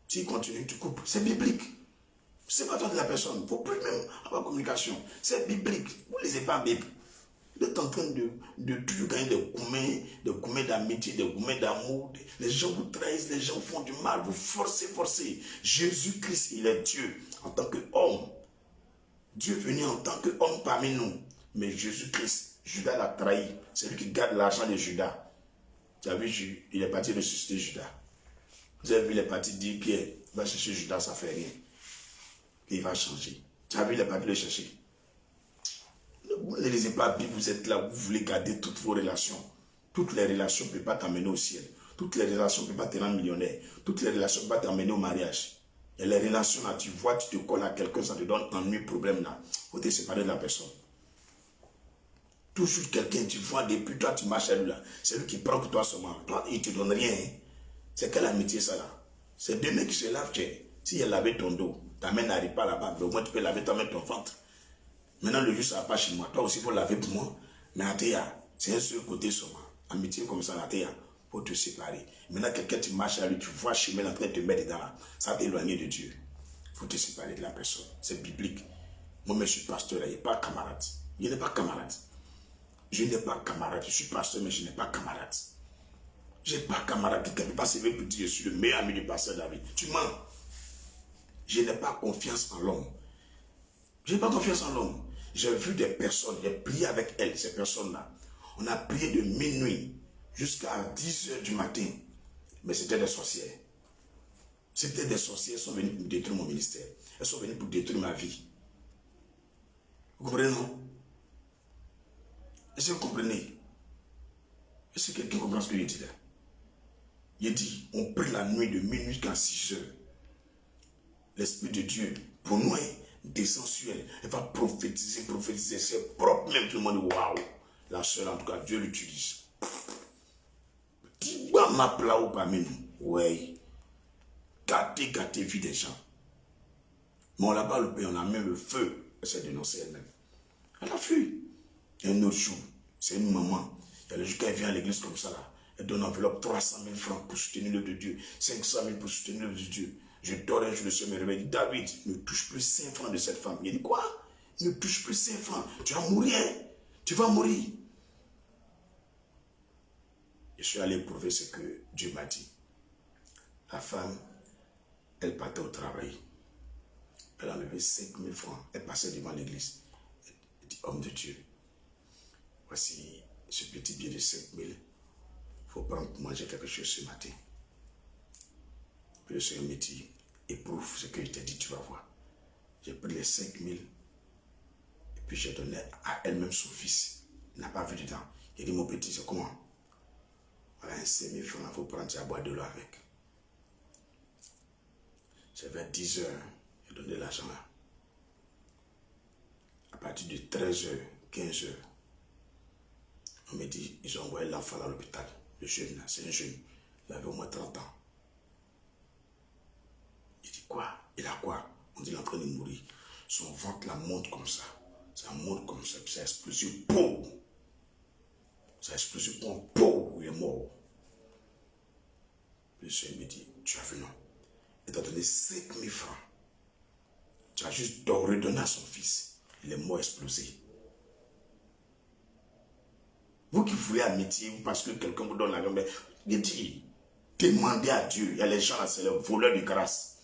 Speaker 1: Si tu continues, tu coupes. C'est biblique. C'est pas toi de la personne. Il ne faut plus même avoir communication. C'est biblique. Vous ne lisez pas la Bible. Vous êtes en train de toujours gagner des gourmets d'amitié, des gourmets d'amour. Les gens vous trahissent, les gens font du mal. Vous forcez. Jésus-Christ, il est Dieu en tant qu'homme. Dieu est venu en tant qu'homme parmi nous. Mais Jésus-Christ, Judas l'a trahi. C'est lui qui garde l'argent de Judas. Tu as vu, il est parti ressusciter Judas. Vous avez vu, il est parti dire, Pierre, va chercher Judas, ça ne fait rien. Il va changer. Tu as vu, il est parti le chercher. Vous ne lisez pas la Bible, vous êtes là, vous voulez garder toutes vos relations. Toutes les relations ne peuvent pas t'amener au ciel. Toutes les relations ne peuvent pas te rendre millionnaire. Toutes les relations ne peuvent pas t'amener au mariage. Et les relations là, tu vois, tu te colles à quelqu'un, ça te donne ennui, problème là. Il faut te séparer de la personne. Toujours quelqu'un, tu vois, depuis toi, tu marches à lui là. C'est lui qui prend pour toi seulement. Toi, il ne te donne rien. C'est quelle amitié ça là? C'est deux mecs qui se lavent, tiens. Si elle lavait ton dos, ta main n'arrive pas là-bas, au moins tu peux laver ta main, ton ventre. Maintenant, le jus, ça va pas chez moi. Toi aussi, il faut laver pour moi. Mais Athéa, c'est un seul côté seulement. Amitié comme ça, Athéa, il faut te séparer. Maintenant, quelqu'un, tu marches à lui, tu vois chemin en train de te mettre dedans. Ça va t'éloigner de Dieu. Il faut te séparer de la personne. C'est biblique. Moi, je suis pasteur, il n'y a pas camarade. Je n'ai pas camarade. Je n'ai pas camarade. Je suis pasteur, mais je n'ai pas camarade. Je n'ai pas camarade. Quelqu'un ne peut pas se lever pour dire je suis le meilleur ami du pasteur David. Tu mens. Je n'ai pas confiance en l'homme. Je n'ai pas confiance en l'homme. J'ai vu des personnes, j'ai prié avec elles, ces personnes-là. On a prié de minuit jusqu'à 10 h du matin. Mais c'était des sorcières. C'était des sorcières, elles sont venues pour détruire mon ministère. Elles sont venues pour détruire ma vie. Vous comprenez, non? Est-ce que vous comprenez? Est-ce que quelqu'un comprend ce que je dis là? Il dit, on prie la nuit de minuit jusqu'à 6 h. L'Esprit de Dieu, pour nous, descend sur elle. Elle va prophétiser. C'est propre. Même tout le monde dit, waouh. La seule, en tout cas, Dieu l'utilise. Dis-moi ma plat ou parmi nous. Oui. Gâter, vie des gens. Mais on l'a pas le pays, on a même le feu. Elle s'est dénoncée elle-même. Elle a fui. Un autre jour, c'est une maman. Elle vient à l'église comme ça là. Elle donne en enveloppe 300 000 francs pour soutenir l'œuvre de Dieu. 500 000 pour soutenir l'œuvre de Dieu. Je dors un jour, le Seigneur me réveille. Il dit, David, ne touche plus 5 francs de cette femme. Il dit, quoi? Ne touche plus 5 francs. Tu vas mourir. Tu vas mourir. Je suis allé prouver ce que Dieu m'a dit. La femme, elle partait au travail. Elle a enlevé 5 000 francs. Elle passait devant l'église. Elle dit, homme de Dieu, voici ce petit billet de 5 000. Il faut prendre pour manger quelque chose ce matin. Puis le Seigneur me dit, éprouve ce que je t'ai dit, tu vas voir. J'ai pris les 5 000 et puis j'ai donné à elle-même son fils. Il n'a pas vu dedans. Il dit, mon petit, c'est comment? Voilà, un 5 000 francs, il faut prendre ça à boire de l'eau avec. C'est vers 10 heures, j'ai donné l'argent là. À partir de 13 heures, 15 heures, on me dit, ils ont envoyé l'enfant à l'hôpital. Le jeune là, c'est un jeune. Il avait au moins 30 ans. Il dit quoi? Il a quoi? On dit qu'il est en train de mourir. Son ventre là monte comme ça. Ça monte comme ça, puis ça explose. Poum! Ça explose, poum! Il est mort. Le Seigneur me dit, tu as vu non? Il t'a donné 5 000 francs. Tu as juste redonné à son fils. Il est mort explosé. Vous qui voulez amitié, parce que quelqu'un vous donne la gambe, il dit, demandez à Dieu. Il y a les gens là, c'est le voleur de grâce.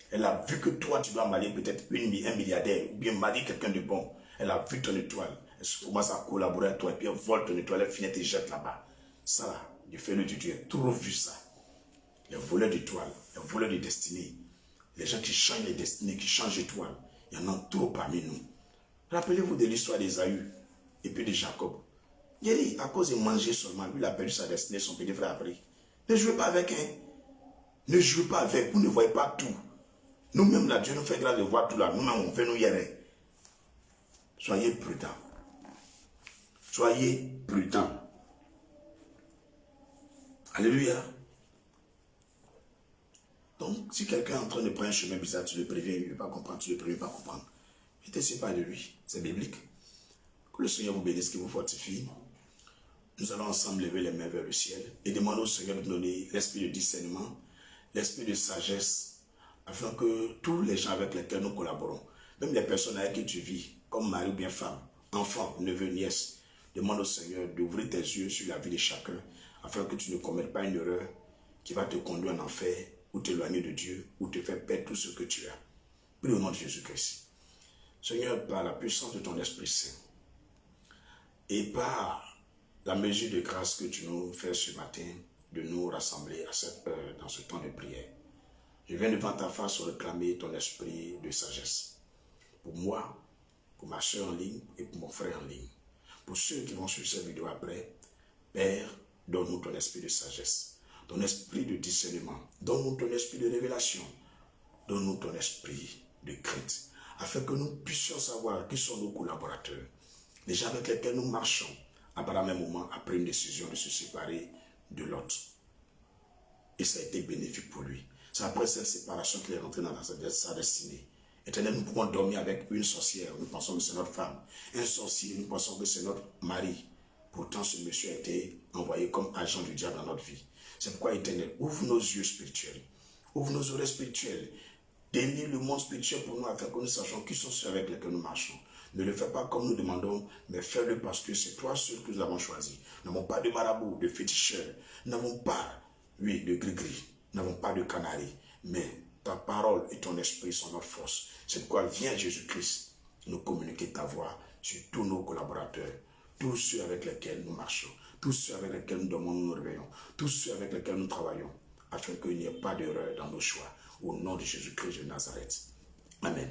Speaker 1: Elle a vu que toi, tu dois marier peut-être un milliardaire, ou bien marier quelqu'un de bon. Elle a vu ton étoile. Elle commence à collaborer avec toi, et puis elle vole ton étoile, elle finit et jette là-bas. Ça là, je fais le Dieu, j'ai trop vu ça. Les voleurs d'étoiles, les voleurs de destinée, les gens qui changent les destinées, qui changent d'étoile, il y en a trop parmi nous. Rappelez-vous de l'histoire d'Ésaü et puis de Jacob. Il a dit, à cause de manger seulement, lui il a perdu sa destinée, son petit frère a pris. Ne jouez pas avec, hein. Ne jouez pas avec, vous ne voyez pas tout. Nous-mêmes, là, Dieu nous fait grâce de voir tout là. Nous-mêmes, on fait nous hier. Soyez prudents. Soyez prudents. Alléluia. Donc, si quelqu'un est en train de prendre un chemin bizarre, tu le préviens, il ne veut pas comprendre, tu le préviens, il ne veut pas comprendre. Ne t'essaie pas de lui. C'est biblique. Que le Seigneur vous bénisse, qu'il vous fortifie. Nous allons ensemble lever les mains vers le ciel et demander au Seigneur de nous donner l'esprit de discernement, l'esprit de sagesse, afin que tous les gens avec lesquels nous collaborons, même les personnes avec qui tu vis, comme mari ou bien femme, enfant, neveu, nièce, demande au Seigneur d'ouvrir tes yeux sur la vie de chacun, afin que tu ne commettes pas une erreur qui va te conduire en enfer, ou t'éloigner de Dieu, ou te faire perdre tout ce que tu as. Prie au nom de Jésus-Christ. Seigneur, par la puissance de ton Esprit Saint, et par la mesure de grâce que tu nous fais ce matin, de nous rassembler à cette heure, dans ce temps de prière, je viens devant ta face réclamer ton esprit de sagesse. Pour moi, pour ma soeur en ligne et pour mon frère en ligne. Pour ceux qui vont suivre cette vidéo après, Père, donne-nous ton esprit de sagesse, ton esprit de discernement, donne-nous ton esprit de révélation, donne-nous ton esprit de crainte, afin que nous puissions savoir qui sont nos collaborateurs, les gens avec lesquels nous marchons, à un même moment, après une décision de se séparer de l'autre. Et ça a été bénéfique pour lui. C'est après cette séparation qu'il est rentré dans sa destinée. Éternel, nous pouvons dormir avec une sorcière, nous pensons que c'est notre femme. Un sorcier, nous pensons que c'est notre mari. Pourtant, ce monsieur a été envoyé comme agent du diable dans notre vie. C'est pourquoi, Éternel, ouvre nos yeux spirituels, ouvre nos oreilles spirituelles, délie le monde spirituel pour nous afin que nous sachions qui sont ceux avec lesquels nous marchons. Ne le fais pas comme nous demandons, mais fais-le parce que c'est toi seul que nous avons choisi. Nous n'avons pas de marabout, de féticheur, nous n'avons pas, oui, de gris-gris, nous n'avons pas de canari, mais ta parole et ton esprit sont notre force. C'est pourquoi viens Jésus-Christ nous communiquer ta voix sur tous nos collaborateurs, tous ceux avec lesquels nous marchons, tous ceux avec lesquels nous dormons, nous nous réveillons, tous ceux avec lesquels nous travaillons, afin qu'il n'y ait pas d'erreur dans nos choix. Au nom de Jésus-Christ de Nazareth. Amen.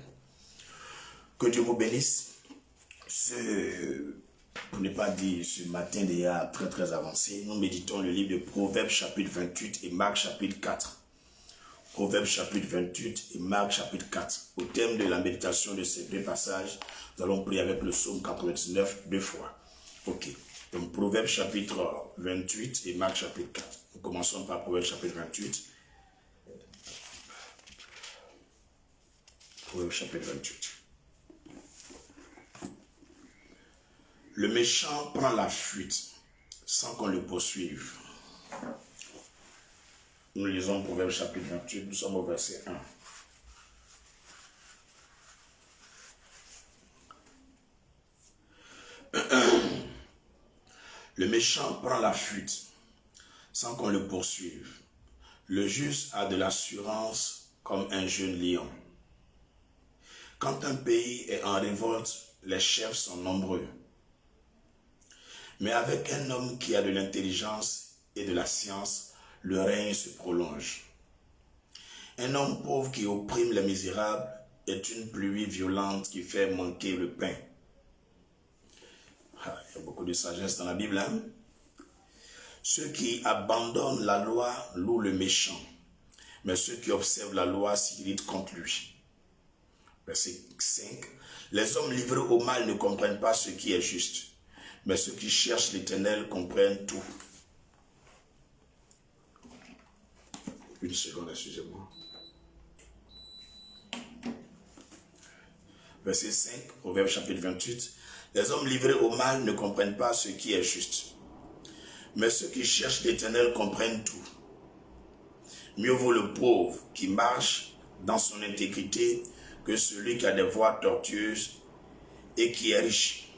Speaker 1: Que Dieu vous bénisse. Pour ne pas dire ce matin déjà très avancé, nous méditons le livre de Proverbes chapitre 28 et Marc chapitre 4. Proverbes chapitre 28 et Marc chapitre 4. Au thème de la méditation de ces deux passages, nous allons prier avec le psaume 99 deux fois. Ok. Donc Proverbes chapitre 28 et Marc chapitre 4. Nous commençons par Proverbes chapitre 28. Proverbes chapitre 28. Le méchant prend la fuite sans qu'on le poursuive. Nous lisons Proverbes chapitre 28, nous sommes au verset 1. Le méchant prend la fuite sans qu'on le poursuive. Le juste a de l'assurance comme un jeune lion. Quand un pays est en révolte, les chefs sont nombreux. Mais avec un homme qui a de l'intelligence et de la science, le règne se prolonge. Un homme pauvre qui opprime les misérables est une pluie violente qui fait manquer le pain. Il y a beaucoup de sagesse dans la Bible. Hein? Ceux qui abandonnent la loi louent le méchant, mais ceux qui observent la loi s'irritent contre lui. Verset 5. Les hommes livrés au mal ne comprennent pas ce qui est juste, mais ceux qui cherchent l'Éternel comprennent tout. Une seconde, excusez-moi. Verset 5, Proverbe chapitre 28. Les hommes livrés au mal ne comprennent pas ce qui est juste, mais ceux qui cherchent l'Éternel comprennent tout. Mieux vaut le pauvre qui marche dans son intégrité que celui qui a des voies tortueuses et qui est riche.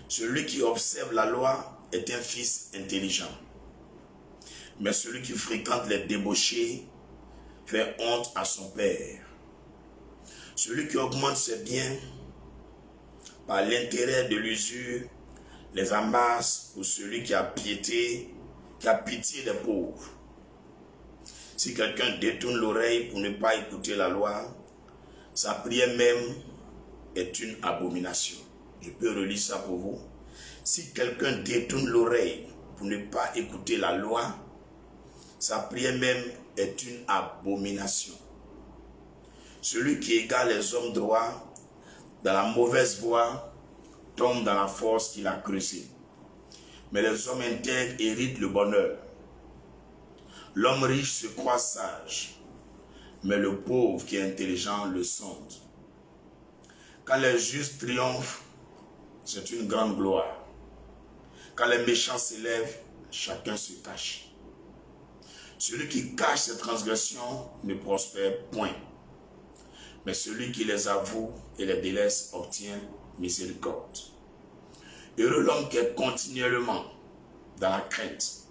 Speaker 1: Celui qui observe la loi est un fils intelligent, mais celui qui fréquente les débauchés fait honte à son père. Celui qui augmente ses biens par l'intérêt de l'usure les amasse pour celui qui a pitié des pauvres. Si quelqu'un détourne l'oreille pour ne pas écouter la loi, sa prière même est une abomination. Je peux relire ça pour vous. Si quelqu'un détourne l'oreille pour ne pas écouter la loi, sa prière même est une abomination. Celui qui égare les hommes droits dans la mauvaise voie tombe dans la force qu'il a creusée. Mais les hommes intègres héritent le bonheur. L'homme riche se croit sage, mais le pauvre qui est intelligent le sonde. Quand les justes triomphent, c'est une grande gloire. Quand les méchants s'élèvent, chacun se cache. Celui qui cache ses transgressions ne prospère point, mais celui qui les avoue et les délaisse obtient miséricorde. Heureux l'homme qui est continuellement dans la crainte,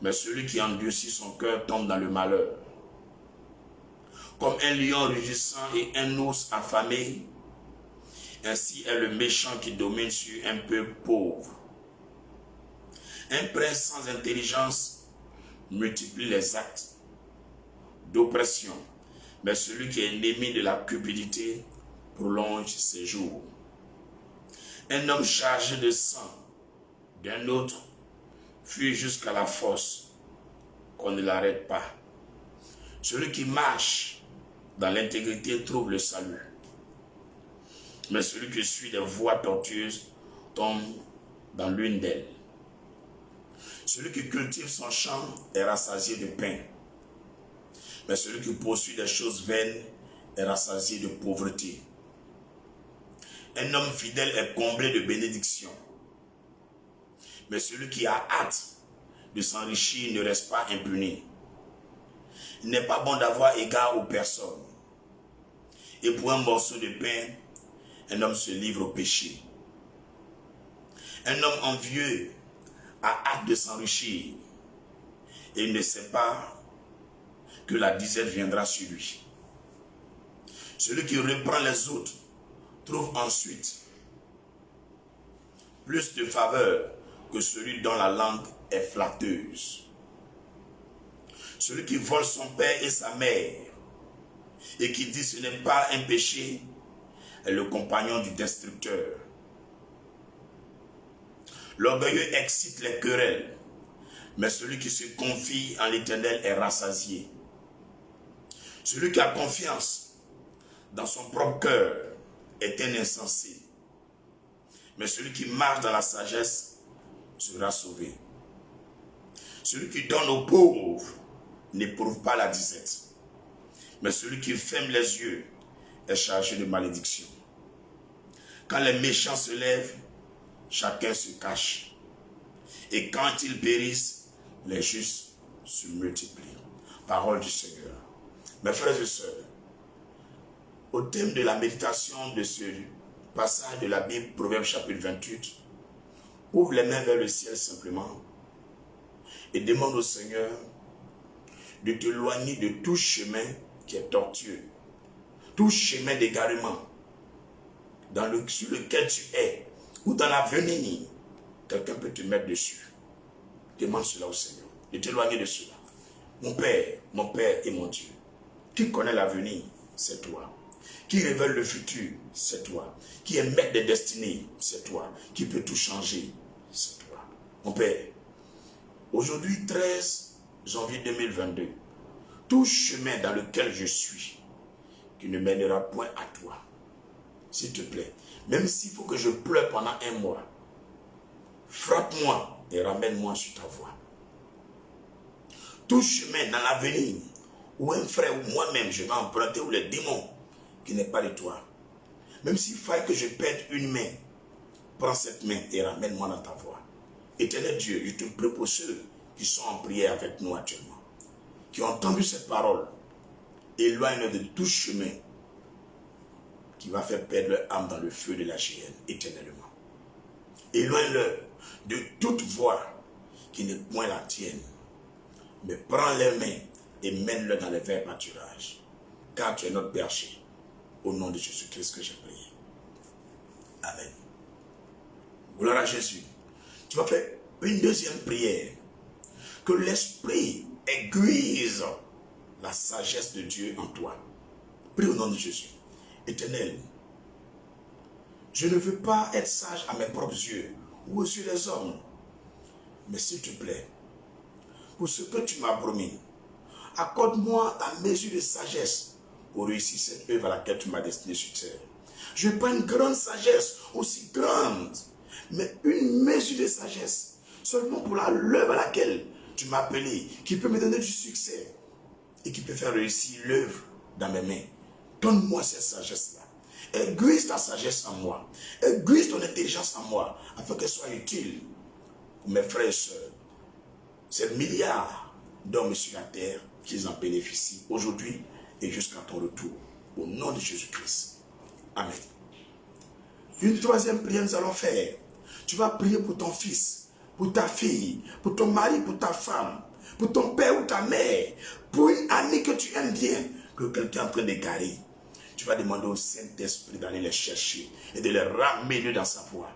Speaker 1: mais celui qui endurcit son cœur tombe dans le malheur. Comme un lion rugissant et un ours affamé, ainsi est le méchant qui domine sur un peuple pauvre. Un prince sans intelligence multiplie les actes d'oppression, mais celui qui est ennemi de la cupidité prolonge ses jours. Un homme chargé de sang d'un autre fuit jusqu'à la fosse, qu'on ne l'arrête pas. Celui qui marche dans l'intégrité trouve le salut, mais celui qui suit des voies tortueuses tombe dans l'une d'elles. Celui qui cultive son champ est rassasié de pain, mais celui qui poursuit des choses vaines est rassasié de pauvreté. Un homme fidèle est comblé de bénédictions, mais celui qui a hâte de s'enrichir ne reste pas impuni. Il n'est pas bon d'avoir égard aux personnes, et pour un morceau de pain, un homme se livre au péché. Un homme envieux a hâte de s'enrichir, et il ne sait pas que la disette viendra sur lui. Celui qui reprend les autres trouve ensuite plus de faveur que celui dont la langue est flatteuse. Celui qui vole son père et sa mère et qui dit ce n'est pas un péché est le compagnon du destructeur. L'orgueilleux excite les querelles, mais celui qui se confie en l'Éternel est rassasié. Celui qui a confiance dans son propre cœur est un insensé, mais celui qui marche dans la sagesse sera sauvé. Celui qui donne aux pauvres n'éprouve pas la disette, mais celui qui ferme les yeux est chargé de malédiction. Quand les méchants se lèvent, chacun se cache, et quand ils périssent, les justes se multiplient. Parole du Seigneur. Mes frères et sœurs, au thème de la méditation de ce passage de la Bible, Proverbe chapitre 28, Ouvre les mains vers le ciel simplement et demande au Seigneur de t'éloigner de tout chemin qui est tortueux, tout chemin d'égarement sur lequel tu es, ou dans l'avenir, quelqu'un peut te mettre dessus. Demande cela au Seigneur, de t'éloigner de cela. Mon Père et mon Dieu, qui connaît l'avenir, c'est toi. Qui révèle le futur, c'est toi. Qui est maître des destinées, c'est toi. Qui peut tout changer, c'est toi. Mon Père, aujourd'hui 13 janvier 2022, tout chemin dans lequel je suis, qui ne mènera point à toi, s'il te plaît, même s'il faut que je pleure pendant un mois, frappe-moi et ramène-moi sur ta voie. Tout chemin dans l'avenir, où un frère ou moi-même je vais emprunter, ou les démons, qui n'est pas de toi, même s'il faille que je perde une main, prends cette main et ramène-moi dans ta voie. Éternel Dieu, je te prie pour ceux qui sont en prière avec nous actuellement, qui ont entendu cette parole, éloigne de tout chemin qui va faire perdre leur âme dans le feu de la géhenne éternellement. Éloigne-le de toute voie qui n'est point la tienne, mais prends les mains et mène-le dans les verts pâturages, car tu es notre berger. Au nom de Jésus-Christ que j'ai prié. Amen. Gloire à Jésus. Tu vas faire une deuxième prière. Que l'Esprit aiguise la sagesse de Dieu en toi. Prie au nom de Jésus. Éternel, je ne veux pas être sage à mes propres yeux ou aux yeux des hommes. Mais s'il te plaît, pour ce que tu m'as promis, accorde-moi ta mesure de sagesse pour réussir cette œuvre à laquelle tu m'as destiné sur terre. Je n'ai pas une grande sagesse aussi grande, mais une mesure de sagesse seulement pour l'œuvre à laquelle tu m'as appelé, qui peut me donner du succès et qui peut faire réussir l'œuvre dans mes mains. Donne-moi cette sagesse-là. Aiguise ta sagesse en moi. Aiguise ton intelligence en moi, afin qu'elle soit utile pour mes frères et sœurs. Ces milliards d'hommes sur la terre, qu'ils en bénéficient aujourd'hui et jusqu'à ton retour. Au nom de Jésus-Christ. Amen. Une troisième prière nous allons faire. Tu vas prier pour ton fils, pour ta fille, pour ton mari, pour ta femme, pour ton père ou ta mère, pour une amie que tu aimes bien, que quelqu'un est en train d'égarer. Tu vas demander au Saint-Esprit d'aller les chercher et de les ramener dans sa voie.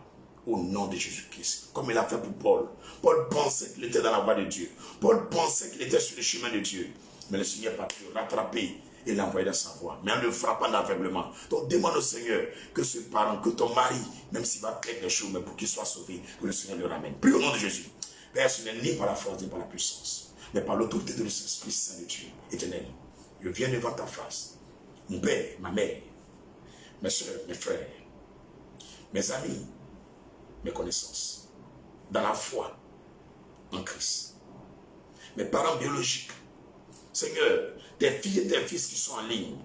Speaker 1: Au nom de Jésus-Christ. Comme il a fait pour Paul. Paul pensait qu'il était dans la voie de Dieu. Paul pensait qu'il était sur le chemin de Dieu. Mais le Seigneur est parti le rattraper et l'envoyer dans sa voie. Mais en le frappant d'aveuglement. Donc demande au Seigneur que ce parent, que ton mari, même s'il va perdre des choses, mais pour qu'il soit sauvé, que le Seigneur le ramène. Prie au nom de Jésus. Père, ce n'est ni par la force ni par la puissance, mais par l'autorité de l'Esprit Saint de Dieu éternel. Je viens devant ta face. Mon père, ma mère, mes soeurs, mes frères, mes amis, mes connaissances, dans la foi en Christ. Mes parents biologiques, Seigneur, tes filles et tes fils qui sont en ligne,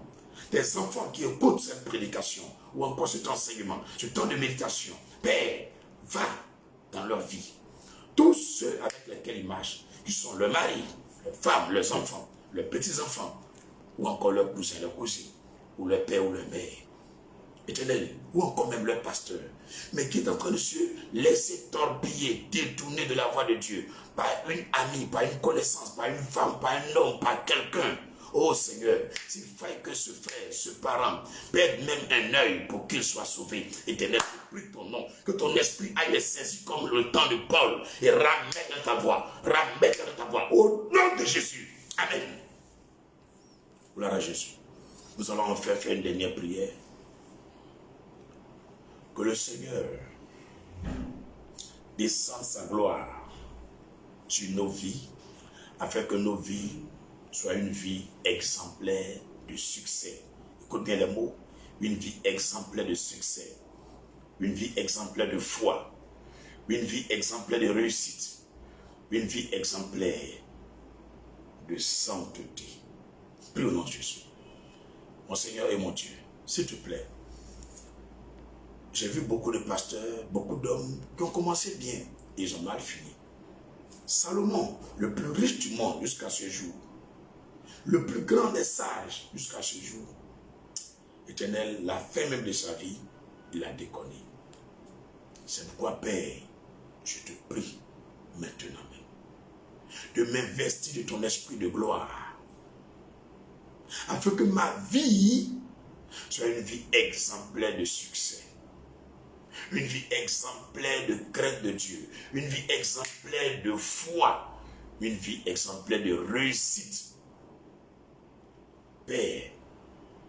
Speaker 1: tes enfants qui écoutent cette prédication ou encore cet enseignement, ce temps de méditation, Père, va dans leur vie. Tous ceux avec lesquels ils marchent, qui sont le mari, les femmes, les enfants, les petits-enfants, ou encore leurs cousins, leurs cousines, ou leur père ou leur mère, éternel, ou encore même leur pasteur, mais qui est en train de se laisser torpiller, détourner de la voie de Dieu, par une amie, par une connaissance, par une femme, par un homme, par quelqu'un. Oh Seigneur, s'il faille que ce frère, ce parent, perde même un œil pour qu'il soit sauvé, éternel, je prie ton nom, que ton esprit aille les saisir comme le temps de Paul, et ramène dans ta voie, au nom de Jésus. Amen. Gloire à Jésus. Nous allons en faire une dernière prière. Que le Seigneur descende sa gloire sur nos vies, afin que nos vies soient une vie exemplaire de succès. Écoute bien les mots. Une vie exemplaire de succès. Une vie exemplaire de foi. Une vie exemplaire de réussite. Une vie exemplaire de sainteté. Prie au nom de Jésus. Mon Seigneur et mon Dieu, s'il te plaît, j'ai vu beaucoup de pasteurs, beaucoup d'hommes qui ont commencé bien et ils ont mal fini. Salomon, le plus riche du monde jusqu'à ce jour, le plus grand des sages jusqu'à ce jour, Éternel, la fin même de sa vie, il a déconné. C'est pourquoi, Père, je te prie maintenant de m'investir de ton esprit de gloire, afin que ma vie soit une vie exemplaire de succès, une vie exemplaire de crainte de Dieu, une vie exemplaire de foi, une vie exemplaire de réussite. Père,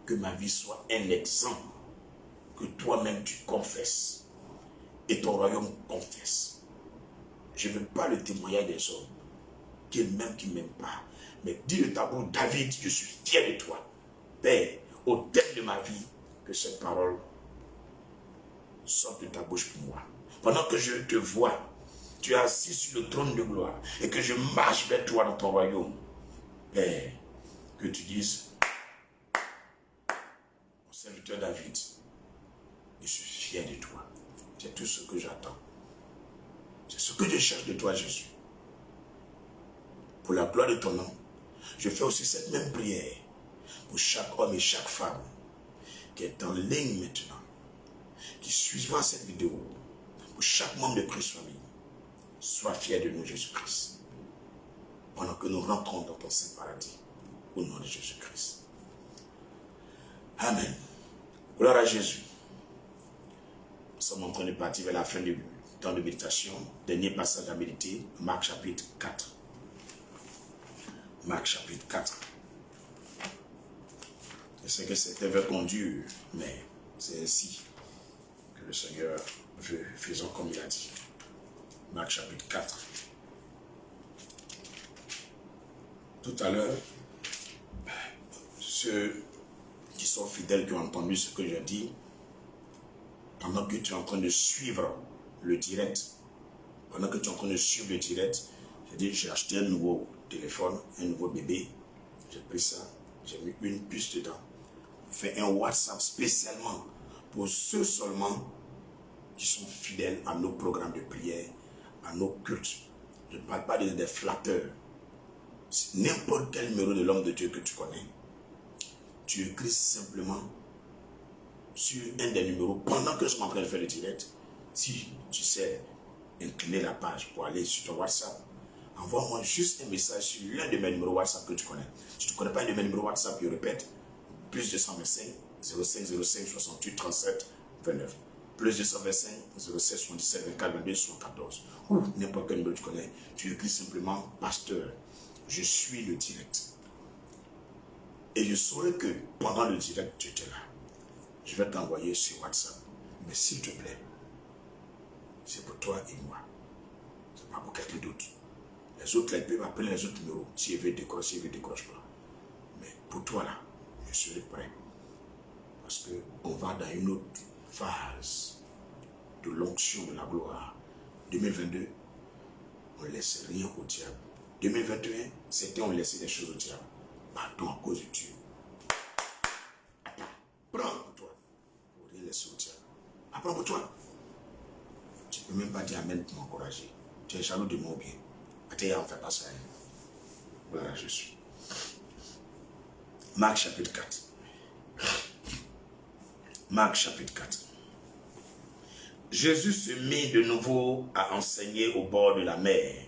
Speaker 1: que ma vie soit un exemple que toi-même tu confesses et ton royaume confesse. Je ne veux pas le témoignage des hommes, qui même qui ne m'aiment pas. Mais dis de ta bouche, David, je suis fier de toi. Père, au terme de ma vie, que cette parole sorte de ta bouche pour moi. Pendant que je te vois, tu es assis sur le trône de gloire et que je marche vers toi dans ton royaume. Père, que tu dises, mon serviteur David, je suis fier de toi. C'est tout ce que j'attends. C'est ce que je cherche de toi, Jésus. Pour la gloire de ton nom, je fais aussi cette même prière pour chaque homme et chaque femme qui est en ligne maintenant, qui suivra cette vidéo, pour chaque membre de Christ Famille. Sois fier de nous, Jésus-Christ, pendant que nous rentrons dans ton saint paradis, au nom de Jésus-Christ. Amen. Gloire à Jésus. Nous sommes en train de partir vers la fin du temps de méditation. Dernier passage à méditer, Marc chapitre 4. Marc chapitre 4. Je sais que c'est un peu conduit, mais c'est ainsi que le Seigneur veut, faisons comme il a dit. Marc chapitre 4. Tout à l'heure, ceux qui sont fidèles, qui ont entendu ce que je dis, pendant que tu es en train de suivre le direct, j'ai dit, j'ai acheté un nouveau téléphone, un nouveau bébé, j'ai pris ça, j'ai mis une puce dedans, fait un WhatsApp spécialement pour ceux seulement qui sont fidèles à nos programmes de prière, à nos cultes. Je ne parle pas des flatteurs. N'importe quel numéro de l'homme de Dieu que tu connais, tu écris simplement sur un des numéros pendant que je suis en train de faire le direct. Si tu sais incliner la page pour aller sur ton WhatsApp, envoie-moi juste un message sur l'un de mes numéros WhatsApp que tu connais. Si tu ne connais pas un de mes numéros WhatsApp, je répète, plus 225 05 05 68 37 29. Plus 225 07 77 24 22 74. Ou n'importe quel numéro que tu connais, tu écris simplement pasteur. Je suis le direct. Et je saurai que pendant le direct, tu étais là. Je vais t'envoyer sur WhatsApp. Mais s'il te plaît, c'est pour toi et moi. C'est pas pour quelqu'un d'autre. Les autres, ils peuvent appeler les autres numéros. S'ils veulent décrocher, ils ne décrochent pas. Mais pour toi là, je serai prêt. Parce qu'on va dans une autre phase de l'onction de la gloire. 2022, on ne laisse rien au diable. 2021, certains ont laissé des choses au diable. Pardon à cause de Dieu. Attends, prends pour toi. Pour rien laisser au diable. Apprends pour toi. Tu ne peux même pas dire Amen pour m'encourager. Tu es jaloux de mon bien. Attends, on ne fait pas ça. Voilà, je suis. Marc chapitre 4. Marc chapitre 4. Jésus se mit de nouveau à enseigner au bord de la mer.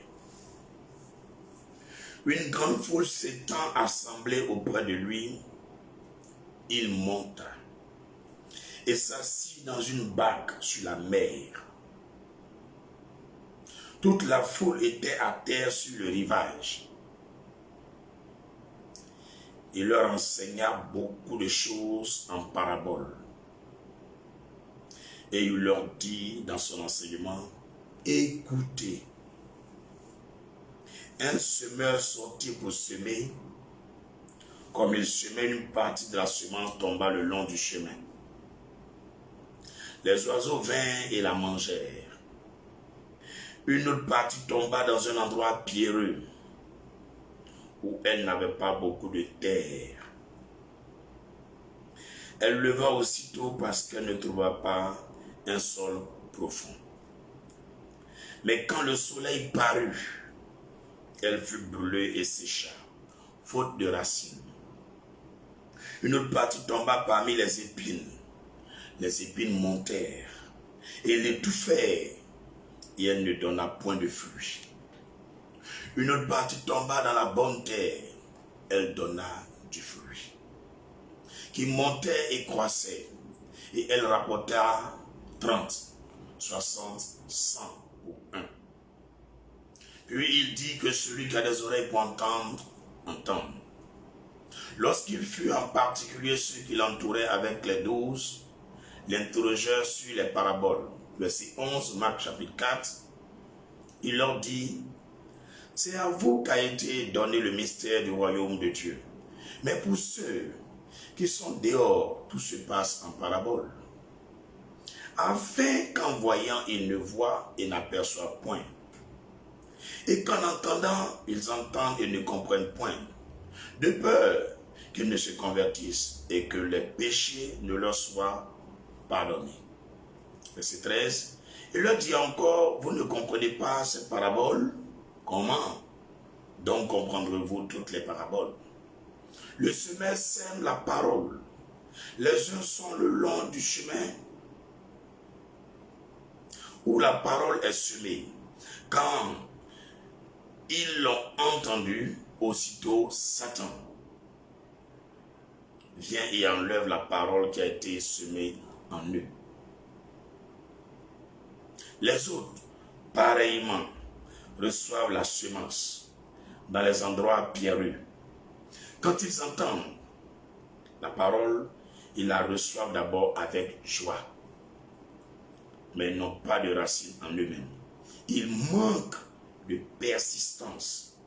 Speaker 1: Une grande foule s'étant assemblée auprès de lui, il monta et s'assit dans une barque sur la mer. Toute la foule était à terre sur le rivage. Il leur enseigna beaucoup de choses en paraboles. Et il leur dit dans son enseignement, écoutez. Un semeur sortit pour semer. Comme il semait, une partie de la semence tomba le long du chemin. Les oiseaux vinrent et la mangèrent. Une autre partie tomba dans un endroit pierreux, où elle n'avait pas beaucoup de terre. Elle leva aussitôt parce qu'elle ne trouva pas un sol profond. Mais quand le soleil parut, elle fut brûlée et sécha, faute de racines. Une autre partie tomba parmi les épines. Les épines montèrent et l'étouffèrent. et elle ne donna point de fruits. Une autre partie tomba dans la bonne terre, elle donna du fruit, qui montait et croissait, et elle rapporta 30, 60, 100 ou 1. Puis il dit que celui qui a des oreilles pour entendre, entende. Lorsqu'il fut en particulier ceux qui l'entouraient avec les 12, l'interrogeur sur les paraboles. Verset 11, Marc chapitre 4, il leur dit, c'est à vous qu'a été donné le mystère du royaume de Dieu. Mais pour ceux qui sont dehors, tout se passe en parabole. Afin qu'en voyant, ils ne voient et n'aperçoivent point. Et qu'en entendant, ils entendent et ne comprennent point. De peur qu'ils ne se convertissent et que les péchés ne leur soient pardonnés. Verset 13. Il leur dit encore, vous ne comprenez pas ces paraboles? Comment donc comprendrez-vous toutes les paraboles? Le semeur sème la parole. Les uns sont le long du chemin où la parole est semée. Quand ils l'ont entendu, aussitôt Satan vient et enlève la parole qui a été semée en eux. Les autres, pareillement, reçoivent la semence dans les endroits pierreux. Quand ils entendent la parole, ils la reçoivent d'abord avec joie, mais n'ont pas de racine en eux-mêmes. Ils manquent de persistance.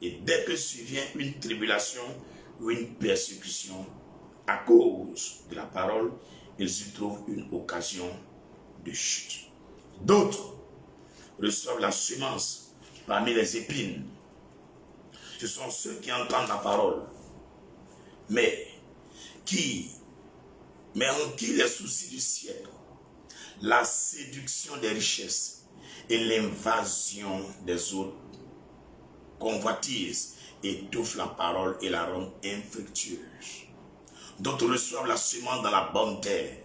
Speaker 1: Et dès que survient une tribulation ou une persécution, à cause de la parole, ils y trouvent une occasion de chute. D'autres reçoivent la semence parmi les épines. Ce sont ceux qui entendent la parole, mais en qui les soucis du siècle, la séduction des richesses et l'invasion des autres convoitises étouffent la parole et la rendent infructueuse. D'autres reçoivent la semence dans la bonne terre.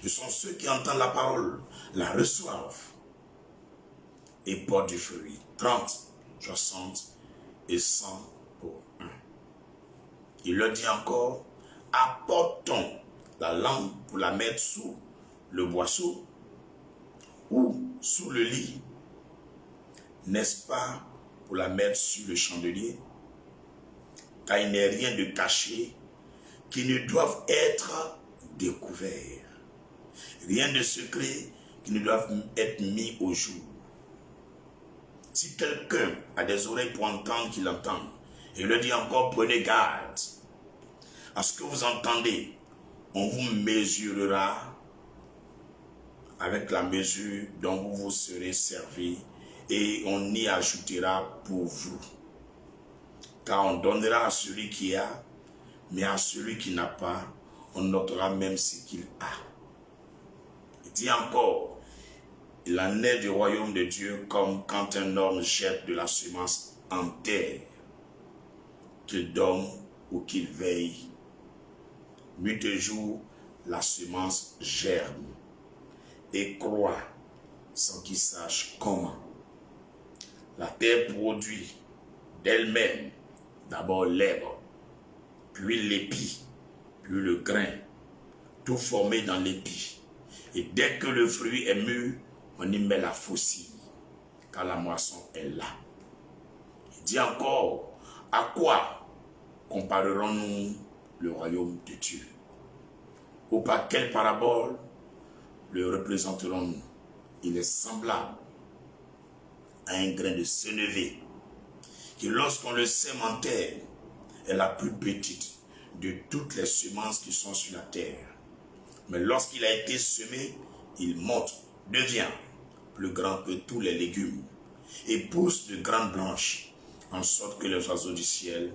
Speaker 1: Ce sont ceux qui entendent la parole, la reçoivent et portent du fruit. 30, 60 et 100 pour 1. Il leur dit encore, apportons la lampe pour la mettre sous le boisseau ou sous le lit, n'est-ce pas pour la mettre sur le chandelier, car il n'est rien de caché qui ne doive être découvert, rien de secret qui ne doive être mis au jour. Si quelqu'un a des oreilles pour entendre, qu'il entende. Et il le dit encore, prenez garde à ce que vous entendez. On vous mesurera avec la mesure dont vous vous serez servi et on y ajoutera pour vous. Car on donnera à celui qui a, mais à celui qui n'a pas, on notera même ce qu'il a. Il dit encore, il en est du royaume de Dieu comme quand un homme jette de la semence en terre, qu'il dorme ou qu'il veille. Nuit et jour, la semence germe et croît sans qu'il sache comment. La terre produit d'elle-même d'abord l'herbe, puis l'épi, puis le grain, tout formé dans l'épi. Et dès que le fruit est mûr, on y met la faucille, car la moisson est là. Il dit encore, à quoi comparerons-nous le royaume de Dieu? Ou par quelle parabole le représenterons-nous? Il est semblable à un grain de sénévé, qui lorsqu'on le sème en terre, est la plus petite de toutes les semences qui sont sur la terre. Mais lorsqu'il a été semé, il monte, devient plus grand que tous les légumes et pousse de grandes branches, en sorte que les oiseaux du ciel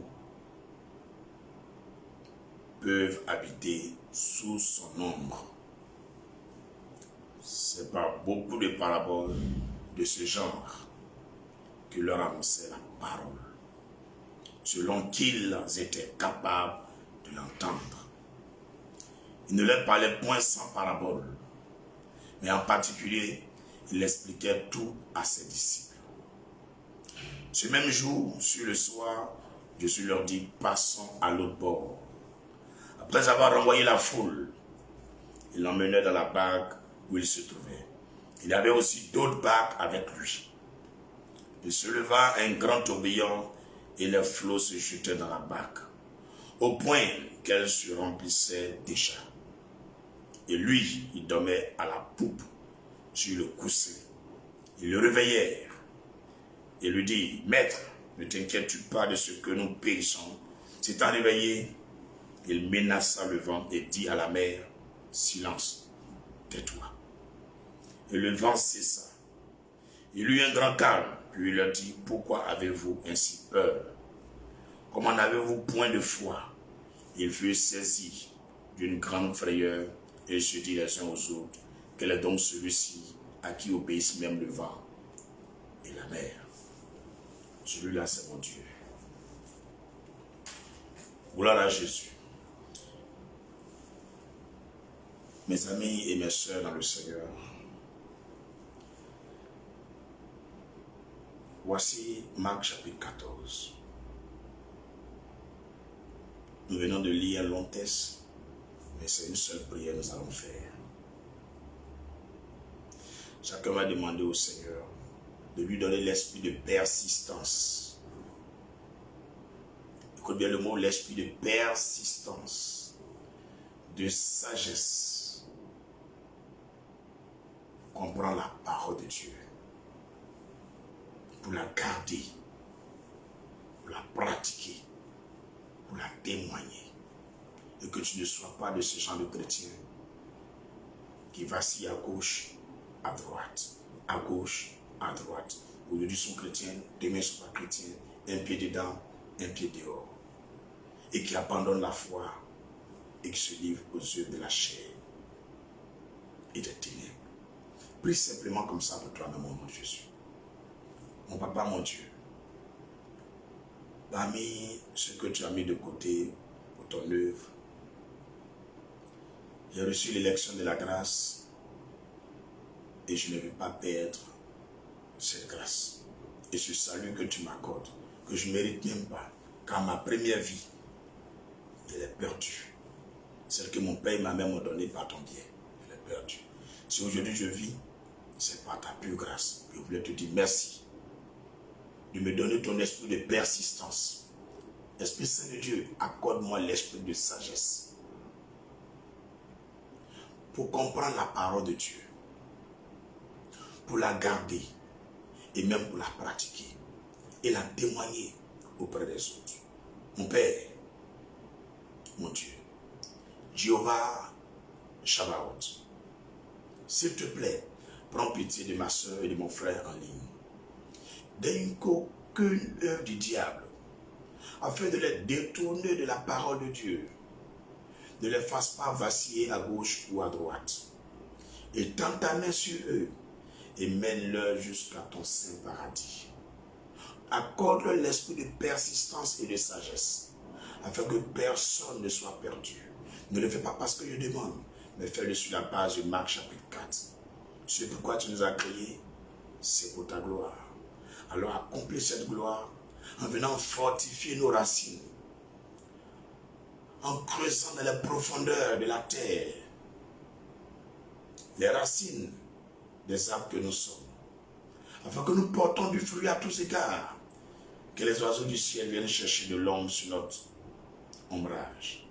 Speaker 1: peuvent habiter sous son ombre. C'est par beaucoup de paraboles de ce genre que leur annonçait la parole, selon qu'ils étaient capables de l'entendre. Il ne leur parlait point sans parabole, mais en particulier, il expliquait tout à ses disciples. Ce même jour, sur le soir, Jésus leur dit, passons à l'autre bord. Après avoir renvoyé la foule, il l'emmenait dans la barque où il se trouvait. Il y avait aussi d'autres barques avec lui. Il se leva un grand tourbillon et les flots se jetaient dans la barque, au point qu'elle se remplissait déjà. Et lui, il dormait à la poupe, sur le coussin. Ils le réveillèrent et lui dirent, Maître, ne t'inquiètes-tu pas de ce que nous périssons? S'étant réveillé, il menaça le vent et dit à la mer, Silence, tais-toi. Et le vent cessa. Il eut un grand calme, puis il leur dit, Pourquoi avez-vous ainsi peur? Comment n'avez-vous point de foi? Ils furent saisis d'une grande frayeur et se dirent les uns aux autres, Quel est donc celui-ci à qui obéissent même le vent et la mer? Celui-là, c'est mon Dieu. Gloire à Jésus. Mes amis et mes sœurs dans le Seigneur, voici Marc chapitre 14. Nous venons de lire un long texte, mais c'est une seule prière que nous allons faire. Chacun va demander au Seigneur de lui donner l'esprit de persistance. Écoute bien le mot, l'esprit de persistance, de sagesse, pour comprendre la parole de Dieu, pour la garder, pour la pratiquer, pour la témoigner, et que tu ne sois pas de ce genre de chrétien qui vacille à gauche, à droite, à gauche, à droite. Aujourd'hui ils sont chrétiens, demain ils ne sont pas chrétiens, un pied dedans, un pied dehors, et qui abandonnent la foi et qui se livrent aux yeux de la chair et des ténèbres. Prie simplement comme ça pour toi-même, mon nom de Jésus. Mon papa, mon Dieu, parmi ce que tu as mis de côté pour ton œuvre, j'ai reçu l'élection de la grâce et je ne veux pas perdre cette grâce et ce salut que tu m'accordes, que je ne mérite même pas, car ma première vie, je l'ai perdue. Celle que mon père et ma mère m'ont donnée par ton biais, je l'ai perdue. Si aujourd'hui je vis, c'est par ta pure grâce. Je voulais te dire merci de me donner ton esprit de persistance. Esprit Saint de Dieu, accorde-moi l'esprit de sagesse pour comprendre la parole de Dieu, pour la garder et même pour la pratiquer et la témoigner auprès des autres. Mon Père, mon Dieu, Jéhovah Shabbaoth, s'il te plaît, prends pitié de ma soeur et de mon frère en ligne. Daigne qu'aucune œuvre du diable, afin de les détourner de la parole de Dieu, ne les fasse pas vaciller à gauche ou à droite. Et tends ta main sur eux et mène-leur jusqu'à ton saint paradis. Accorde-leur l'esprit de persistance et de sagesse, afin que personne ne soit perdu. Ne le fais pas parce que je demande, mais fais-le sur la base de Marc chapitre 4. C'est pourquoi tu nous as créés, c'est pour ta gloire. Alors accomplis cette gloire en venant fortifier nos racines, en creusant dans les profondeurs de la terre les racines des arbres que nous sommes, afin que nous portons du fruit à tous égards, que les oiseaux du ciel viennent chercher de l'ombre sur notre ombrage,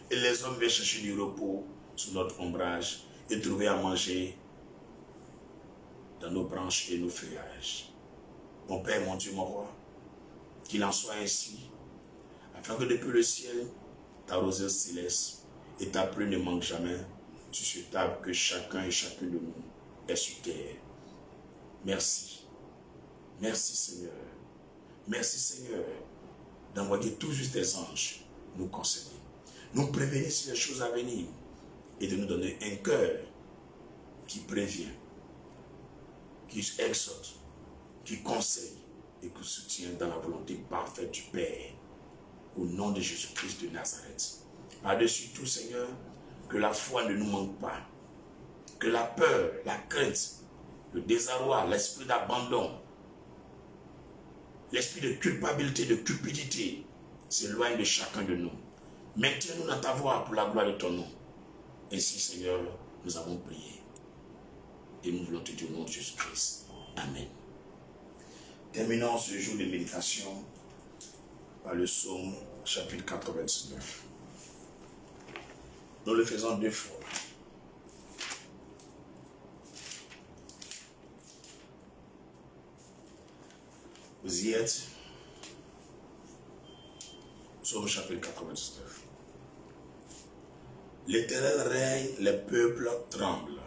Speaker 1: et les hommes viennent chercher du repos sur notre ombrage et trouver à manger dans nos branches et nos feuillages. Mon Père, mon Dieu, mon roi, qu'il en soit ainsi, afin que depuis le ciel, ta rosée céleste et ta pluie ne manquent jamais sur cette table que chacun et chacune de nous est sur terre. Merci. Merci Seigneur. Merci Seigneur d'envoyer tout juste tes anges nous conseiller, nous prévenir sur les choses à venir et de nous donner un cœur qui prévient, qui exhorte, qui conseille et qui soutient dans la volonté parfaite du Père, au nom de Jésus-Christ de Nazareth. Par-dessus tout, Seigneur, que la foi ne nous manque pas, que la peur, la crainte le désarroi, l'esprit d'abandon, l'esprit de culpabilité, de cupidité s'éloigne de chacun de nous. Maintiens-nous dans ta voie pour la gloire de ton nom. Ainsi, Seigneur, nous avons prié. Et nous voulons te dire au nom de Jésus-Christ. Amen. Terminons ce jour de méditation par le psaume chapitre 99. Nous le faisons 2 fois. Vous y êtes? Psaume chapitre 99. L'Éternel règne, les peuples tremblent.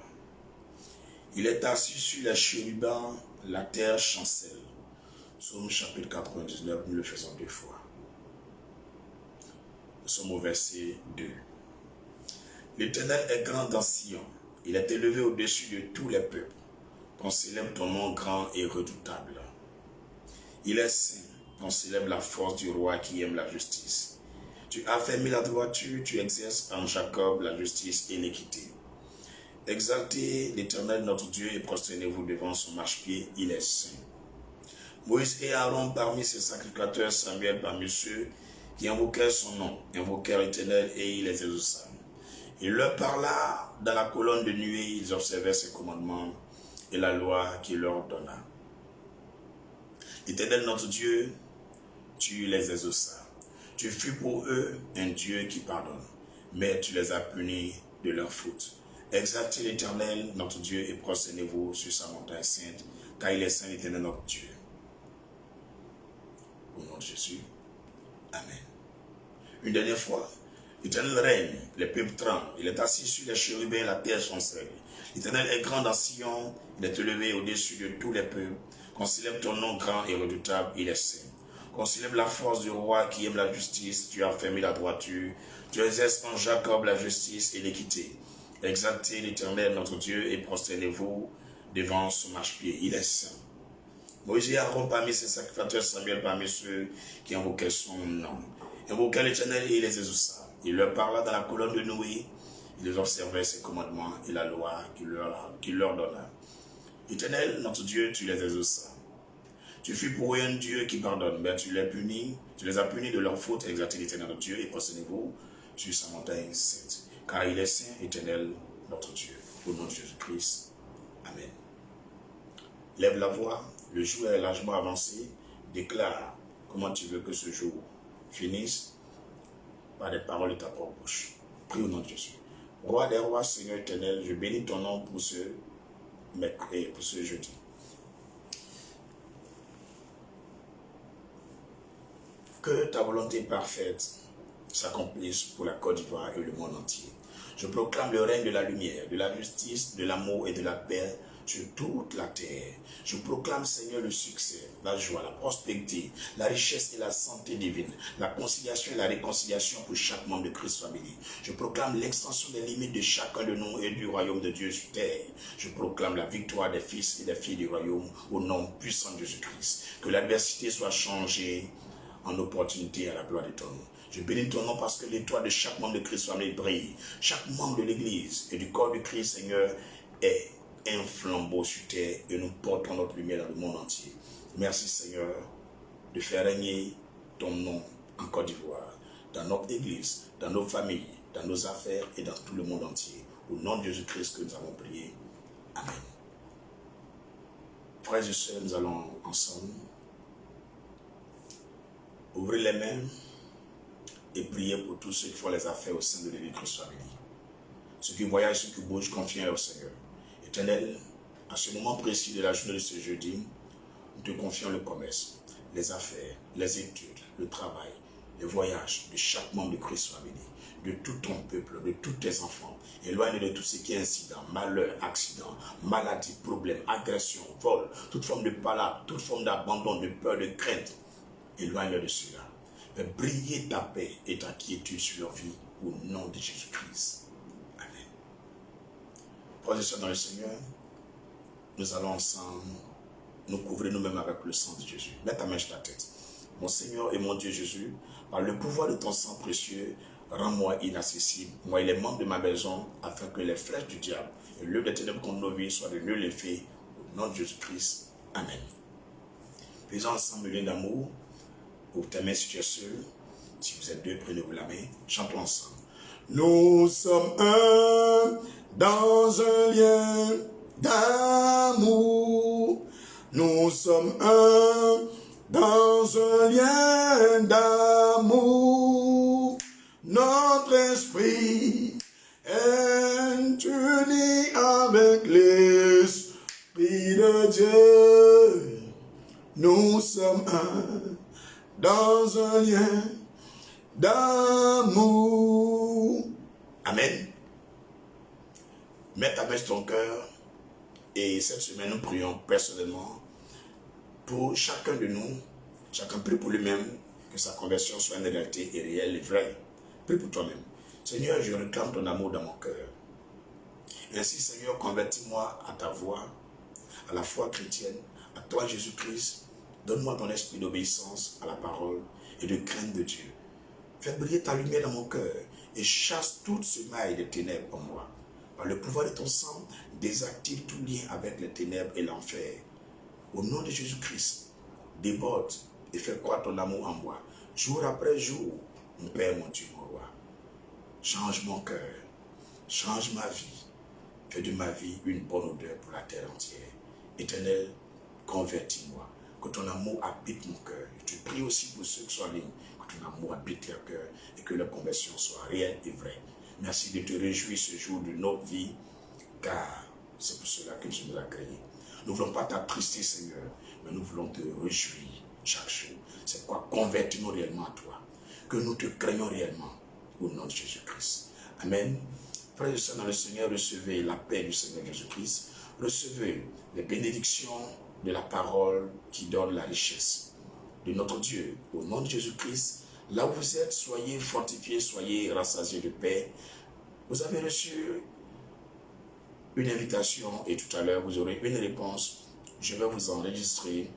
Speaker 1: Il est assis sur les chérubins, la terre chancelle. Psaume chapitre 99, nous le faisons 2 fois. Nous sommes au verset 2. L'Éternel est grand dans Sion. Il est élevé au-dessus de tous les peuples. Qu'on célèbre ton nom grand et redoutable. Il est saint. Qu'on célèbre la force du roi qui aime la justice. Tu as affermis la droiture, tu exerces en Jacob la justice et l'équité. Exaltez l'Éternel notre Dieu et prosternez-vous devant son marchepied, il est saint. Moïse et Aaron parmi ses sacrificateurs, Samuel parmi ceux qui invoquèrent son nom, invoquèrent l'Éternel et il les exauça. Il leur parla dans la colonne de nuée, ils observaient ses commandements et la loi qu'il leur donna. L'Éternel notre Dieu, tu les exauças. Tu fus pour eux un Dieu qui pardonne, mais tu les as punis de leurs fautes. Exaltez l'Éternel notre Dieu et prosternez-vous sur sa montagne sainte, car il est saint l'Éternel notre Dieu. Au nom de Jésus, Amen. Une dernière fois, l'Éternel règne, les peuples tremblent, il est assis sur les chérubins, la terre chancelle. L'Éternel est grand dans Sion, il est élevé au-dessus de tous les peuples. Qu'on célèbre ton nom grand et redoutable, il est saint. Qu'on célèbre la force du roi qui aime la justice, tu as fermé la droiture, tu exerces en Jacob la justice et l'équité. Exaltez l'Éternel notre Dieu et prosternez-vous devant son marchepied, il est saint. Moïse et Aaron parmi ses sacrificateurs, Samuel parmi ceux qui invoquaient son nom. Invoquaient l'Éternel et il les exauça. Il leur parla dans la colonne de Noé, ils observaient ses commandements et la loi qu'il leur donna. L'Éternel notre Dieu, tu les exauças. Tu fus pour eux un Dieu qui pardonne, mais tu les as punis de leur faute. Exaltez l'Éternel notre Dieu et prosternez-vous sur sa montagne sainte. Car il est saint, Éternel notre Dieu. Au nom de Jésus-Christ. Amen. Lève la voix, le jour est largement avancé. Déclare comment tu veux que ce jour finisse par des paroles de ta propre bouche. Prie au nom de Jésus. Roi des rois, Seigneur éternel, je bénis ton nom pour ce jeudi. Que ta volonté parfaite s'accomplisse pour la Côte d'Ivoire et le monde entier. Je proclame le règne de la lumière, de la justice, de l'amour et de la paix sur toute la terre. Je proclame, Seigneur, le succès, la joie, la prospérité, la richesse et la santé divine, la conciliation et la réconciliation pour chaque membre de Christ Family. Je proclame l'extension des limites de chacun de nous et du royaume de Dieu sur terre. Je proclame la victoire des fils et des filles du royaume au nom puissant de Jésus-Christ. Que l'adversité soit changée en opportunité à la gloire de ton nom. Je bénis ton nom parce que l'étoile de chaque membre de Christ Family brille. Chaque membre de l'Église et du corps de Christ, Seigneur, est un flambeau sur terre et nous portons notre lumière dans le monde entier. Merci, Seigneur, de faire régner ton nom en Côte d'Ivoire, dans notre Église, dans nos familles, dans nos affaires et dans tout le monde entier. Au nom de Jésus-Christ que nous avons prié. Amen. Frères et sœurs, nous allons ensemble ouvrir les mains et prier pour tous ceux qui font les affaires au sein de l'Église Christ Family. Ceux qui voyagent, ceux qui bougent, confiants au Seigneur. Éternel, à ce moment précis de la journée de ce jeudi, nous te confions le commerce, les affaires, les études, le travail, les voyages de chaque membre de Christ Family, de tout ton peuple, de tous tes enfants. Éloigne de tout ce qui est incident, malheur, accident, maladie, problème, agression, vol, toute forme de palade, toute forme d'abandon, de peur, de crainte. Éloigne de cela. Fais briller ta paix et ta quiétude sur leur vie au nom de Jésus-Christ. Amen. Frères et sœurs dans le Seigneur, nous allons ensemble nous couvrir nous-mêmes avec le sang de Jésus. Mets ta main sur ta tête. Mon Seigneur et mon Dieu Jésus, par le pouvoir de ton sang précieux, rends-moi inaccessible, moi et les membres de ma maison, afin que les flèches du diable et l'œuvre des ténèbres contre nos vies soient de nul effet au Au nom de Jésus-Christ. Amen. Faisons ensemble le lien d'amour. Ouvre ta main si tu es seul. Si vous êtes deux, prenez-vous la main. Chantons ensemble. Nous sommes un dans un lien d'amour. Nous sommes un dans un lien d'amour. Notre esprit est uni avec l'Esprit de Dieu. Nous sommes un dans un lien d'amour. Amen. Mets ta main sur ton cœur et cette semaine nous prions personnellement pour chacun de nous. Chacun prie pour lui-même que sa conversion soit une réalité et réelle et vraie. Prie pour toi-même. Seigneur, je réclame ton amour dans mon cœur. Ainsi, Seigneur, convertis-moi à ta voix, à la foi chrétienne, à toi Jésus-Christ. Donne-moi ton esprit d'obéissance à la parole et de crainte de Dieu. Fais briller ta lumière dans mon cœur et chasse toute semaille des ténèbres en moi. Par le pouvoir de ton sang, désactive tout lien avec les ténèbres et l'enfer. Au nom de Jésus-Christ, déborde et fais croire ton amour en moi. Jour après jour, mon Père, mon Dieu, mon roi. Change mon cœur, change ma vie. Fais de ma vie une bonne odeur pour la terre entière. Éternel, convertis-moi. Que ton amour habite mon cœur. Et tu pries aussi pour ceux qui sont en ligne. Que ton amour habite leur cœur et que leur conversion soit réelle et vraie. Merci de te réjouir ce jour de notre vie, car c'est pour cela que tu nous as créés. Nous ne voulons pas t'attrister, Seigneur, mais nous voulons te réjouir chaque jour. C'est pourquoi convertis-nous réellement à toi. Que nous te craignons réellement au nom de Jésus-Christ. Amen. Frères et sœurs dans le Seigneur, recevez la paix du Seigneur Jésus-Christ. Recevez les bénédictions de la parole qui donne la richesse de notre Dieu. Au nom de Jésus-Christ, là où vous êtes, soyez fortifiés, soyez rassasiés de paix. Vous avez reçu une invitation et tout à l'heure, vous aurez une réponse. Je vais vous enregistrer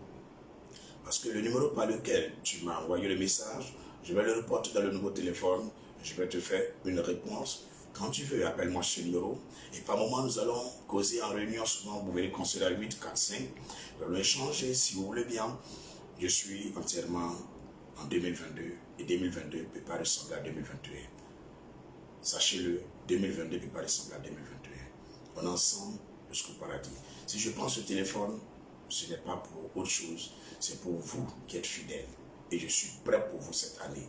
Speaker 1: parce que le numéro par lequel tu m'as envoyé le message, je vais le reporter dans le nouveau téléphone. Je vais te faire une réponse. Quand tu veux, appelle-moi ce numéro. Et par moment, nous allons causer en réunion. Souvent, vous pouvez considérer à 8, 4, 5. Nous allons échanger si vous voulez bien. Je suis entièrement en 2022. Et 2022 ne peut pas ressembler à 2021. Sachez-le, 2022 ne peut pas ressembler à 2021. On est ensemble jusqu'au paradis. Si je prends ce téléphone, ce n'est pas pour autre chose. C'est pour vous qui êtes fidèles. Et je suis prêt pour vous cette année.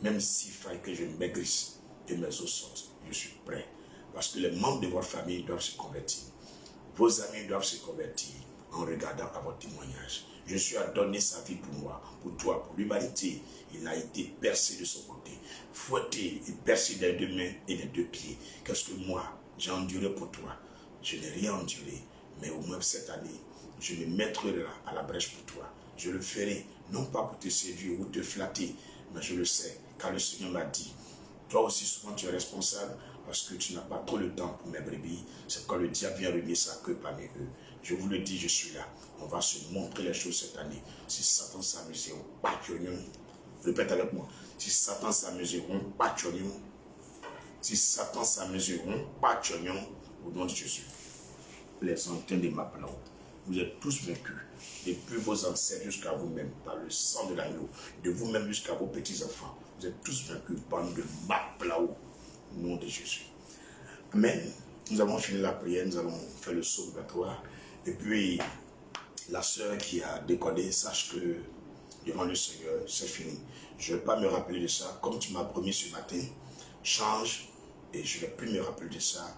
Speaker 1: Même s'il faille que je maigrisse, que mes os sortent, je suis prêt. Parce que les membres de votre famille doivent se convertir. Vos amis doivent se convertir en regardant à votre témoignage. Jésus a donné sa vie pour moi, pour toi, pour l'humanité. Il a été percé de son côté, fouetté et percé des deux mains et des deux pieds. Qu'est-ce que moi, j'ai enduré pour toi? Je n'ai rien enduré, mais au moins cette année, je me mettrai là à la brèche pour toi. Je le ferai, non pas pour te séduire ou te flatter, mais je le sais, car le Seigneur m'a dit, toi aussi souvent tu es responsable parce que tu n'as pas trop le temps pour mes brebis. C'est quand le diable vient remuer sa queue parmi eux. Je vous le dis, je suis là. On va se montrer les choses cette année. Si Satan s'amuse, on patronne. Répète avec moi. Si Satan s'amuse, on patronne. Si Satan s'amuse, on patronne au nom de Jésus. Les antennes de ma plan. Vous êtes tous vaincus, depuis vos ancêtres jusqu'à vous-même, par le sang de l'agneau, de vous-même jusqu'à vos petits-enfants. Vous êtes tous vaincus, bande de Maplao, au nom de Jésus. Amen. Nous avons fini la prière, nous allons faire le saut obligatoire. Et puis, la sœur qui a décodé, sache que devant le Seigneur, c'est fini. Je ne vais pas me rappeler de ça, comme tu m'as promis ce matin. Change, et je ne vais plus me rappeler de ça.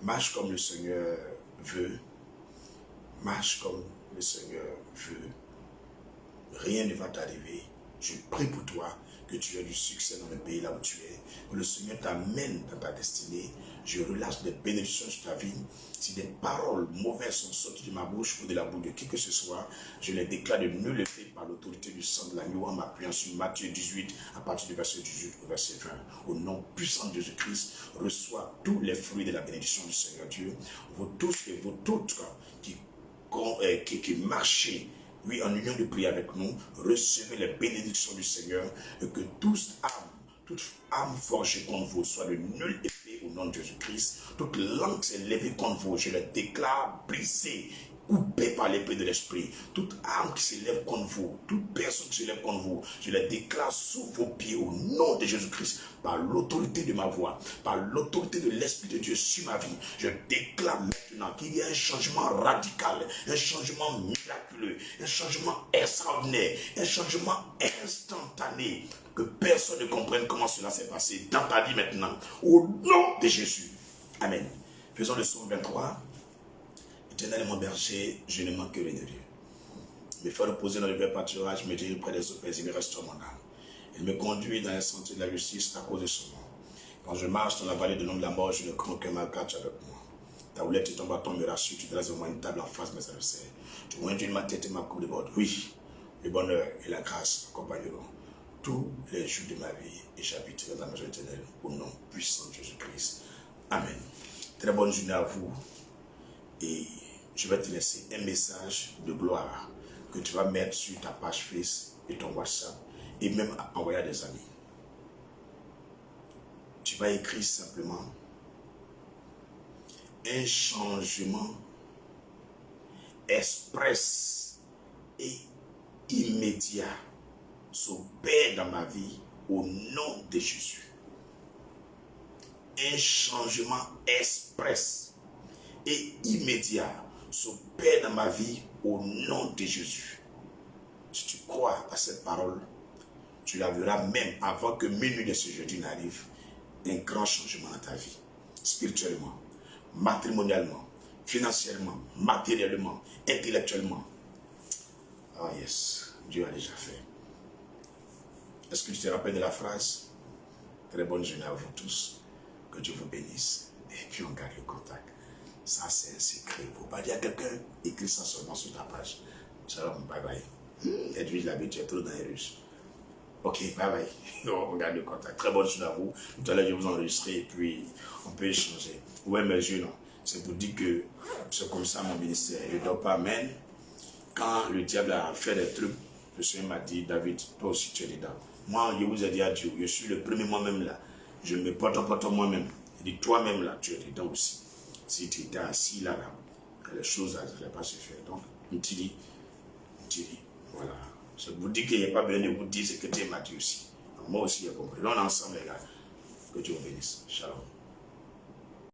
Speaker 1: Marche comme le Seigneur veut. Marche comme le Seigneur veut. Rien ne va t'arriver. Je prie pour toi que tu aies du succès dans le pays là où tu es. Que le Seigneur t'amène dans ta destinée. Je relâche des bénédictions sur ta vie. Si des paroles mauvaises sont sorties de ma bouche ou de la bouche de qui que ce soit, je les déclare de nul effet par l'autorité du sang de l'agneau en m'appuyant sur Matthieu 18 à partir du verset 18 au verset 20. Au nom puissant de Jésus-Christ, reçois tous les fruits de la bénédiction du Seigneur Dieu. Vous tous et vous toutes qui marchez, oui, en union de prière avec nous, recevez les bénédictions du Seigneur et que toute âme forgée contre vous soit de nul effet au nom de Jésus-Christ. Toute langue s'est levée contre vous, je les déclare brisée, coupés par l'épée de l'esprit. Toute âme qui s'élève contre vous, toute personne qui s'élève contre vous, je les déclare sous vos pieds au nom de Jésus-Christ, par l'autorité de ma voix, par l'autorité de l'Esprit de Dieu sur ma vie. Je déclare maintenant qu'il y a un changement radical, un changement miraculeux, un changement extraordinaire, un changement instantané, que personne ne comprenne comment cela s'est passé dans ta vie maintenant, au nom de Jésus. Amen. Faisons le psaume 23. Éternel est mon berger, je ne manquerai de rien. Me fait reposer dans le vert pâturage, me dirige près des eaux paisibles, il restaure mon âme. Il me conduit dans les sentiers de la justice à cause de son nom. Quand je marche dans la vallée de l'ombre de la mort, je ne crains aucun mal car tu es avec moi. Ta houlette et ton bâton me rassurent, tu dresses devant moi une table en face de mes adversaires. Tu m'induis ma tête et ma coupe de bord. Oui, le bonheur et la grâce m'accompagneront tous les jours de ma vie et j'habiterai dans la maison éternelle au nom puissant de Jésus-Christ. Amen. Très bonne journée à vous et je vais te laisser un message de gloire que tu vas mettre sur ta page Facebook et ton WhatsApp et même envoyer à des amis. Tu vas écrire simplement un changement express et immédiat s'opère dans ma vie au nom de Jésus. Un changement express et immédiat s'opère dans ma vie au nom de Jésus. Si tu crois à cette parole, tu la verras même avant que minuit de ce jeudi n'arrive, un grand changement dans ta vie, spirituellement, matrimonialement, financièrement, matériellement, intellectuellement. Oh yes, Dieu a déjà fait. Est-ce que tu te rappelles de la phrase? Très bonne journée à vous tous. Que Dieu vous bénisse. Et puis on garde le contact. Ça c'est un secret. Il ne faut pas dire à quelqu'un, écris ça seulement sur ta page. Shalom, bye bye. Edwige Labbé, tu es trop dans les Russes. Ok, bye bye. On garde le contact. Très bonne journée à vous. Tout à l'heure, je vais vous enregistrer et puis on peut échanger. Ouais, mes yeux, non. C'est pour dire que c'est comme ça mon ministère. Je ne dors pas, mais quand le diable a fait des trucs, le Seigneur m'a dit, David, toi aussi tu es dedans. Moi, je vous ai dit à Dieu, je suis le premier moi-même là. Je me porte moi-même. Il dit, toi-même là, tu es dedans aussi. Si tu étais assis là, les choses n'allaient pas se faire. Donc, il te dit, voilà. Je vous dis qu'il n'y a pas besoin de vous dire ce que Dieu m'a dit aussi. Donc, moi aussi, j'ai compris. Là, on est ensemble, les gars. Que Dieu vous bénisse. Shalom.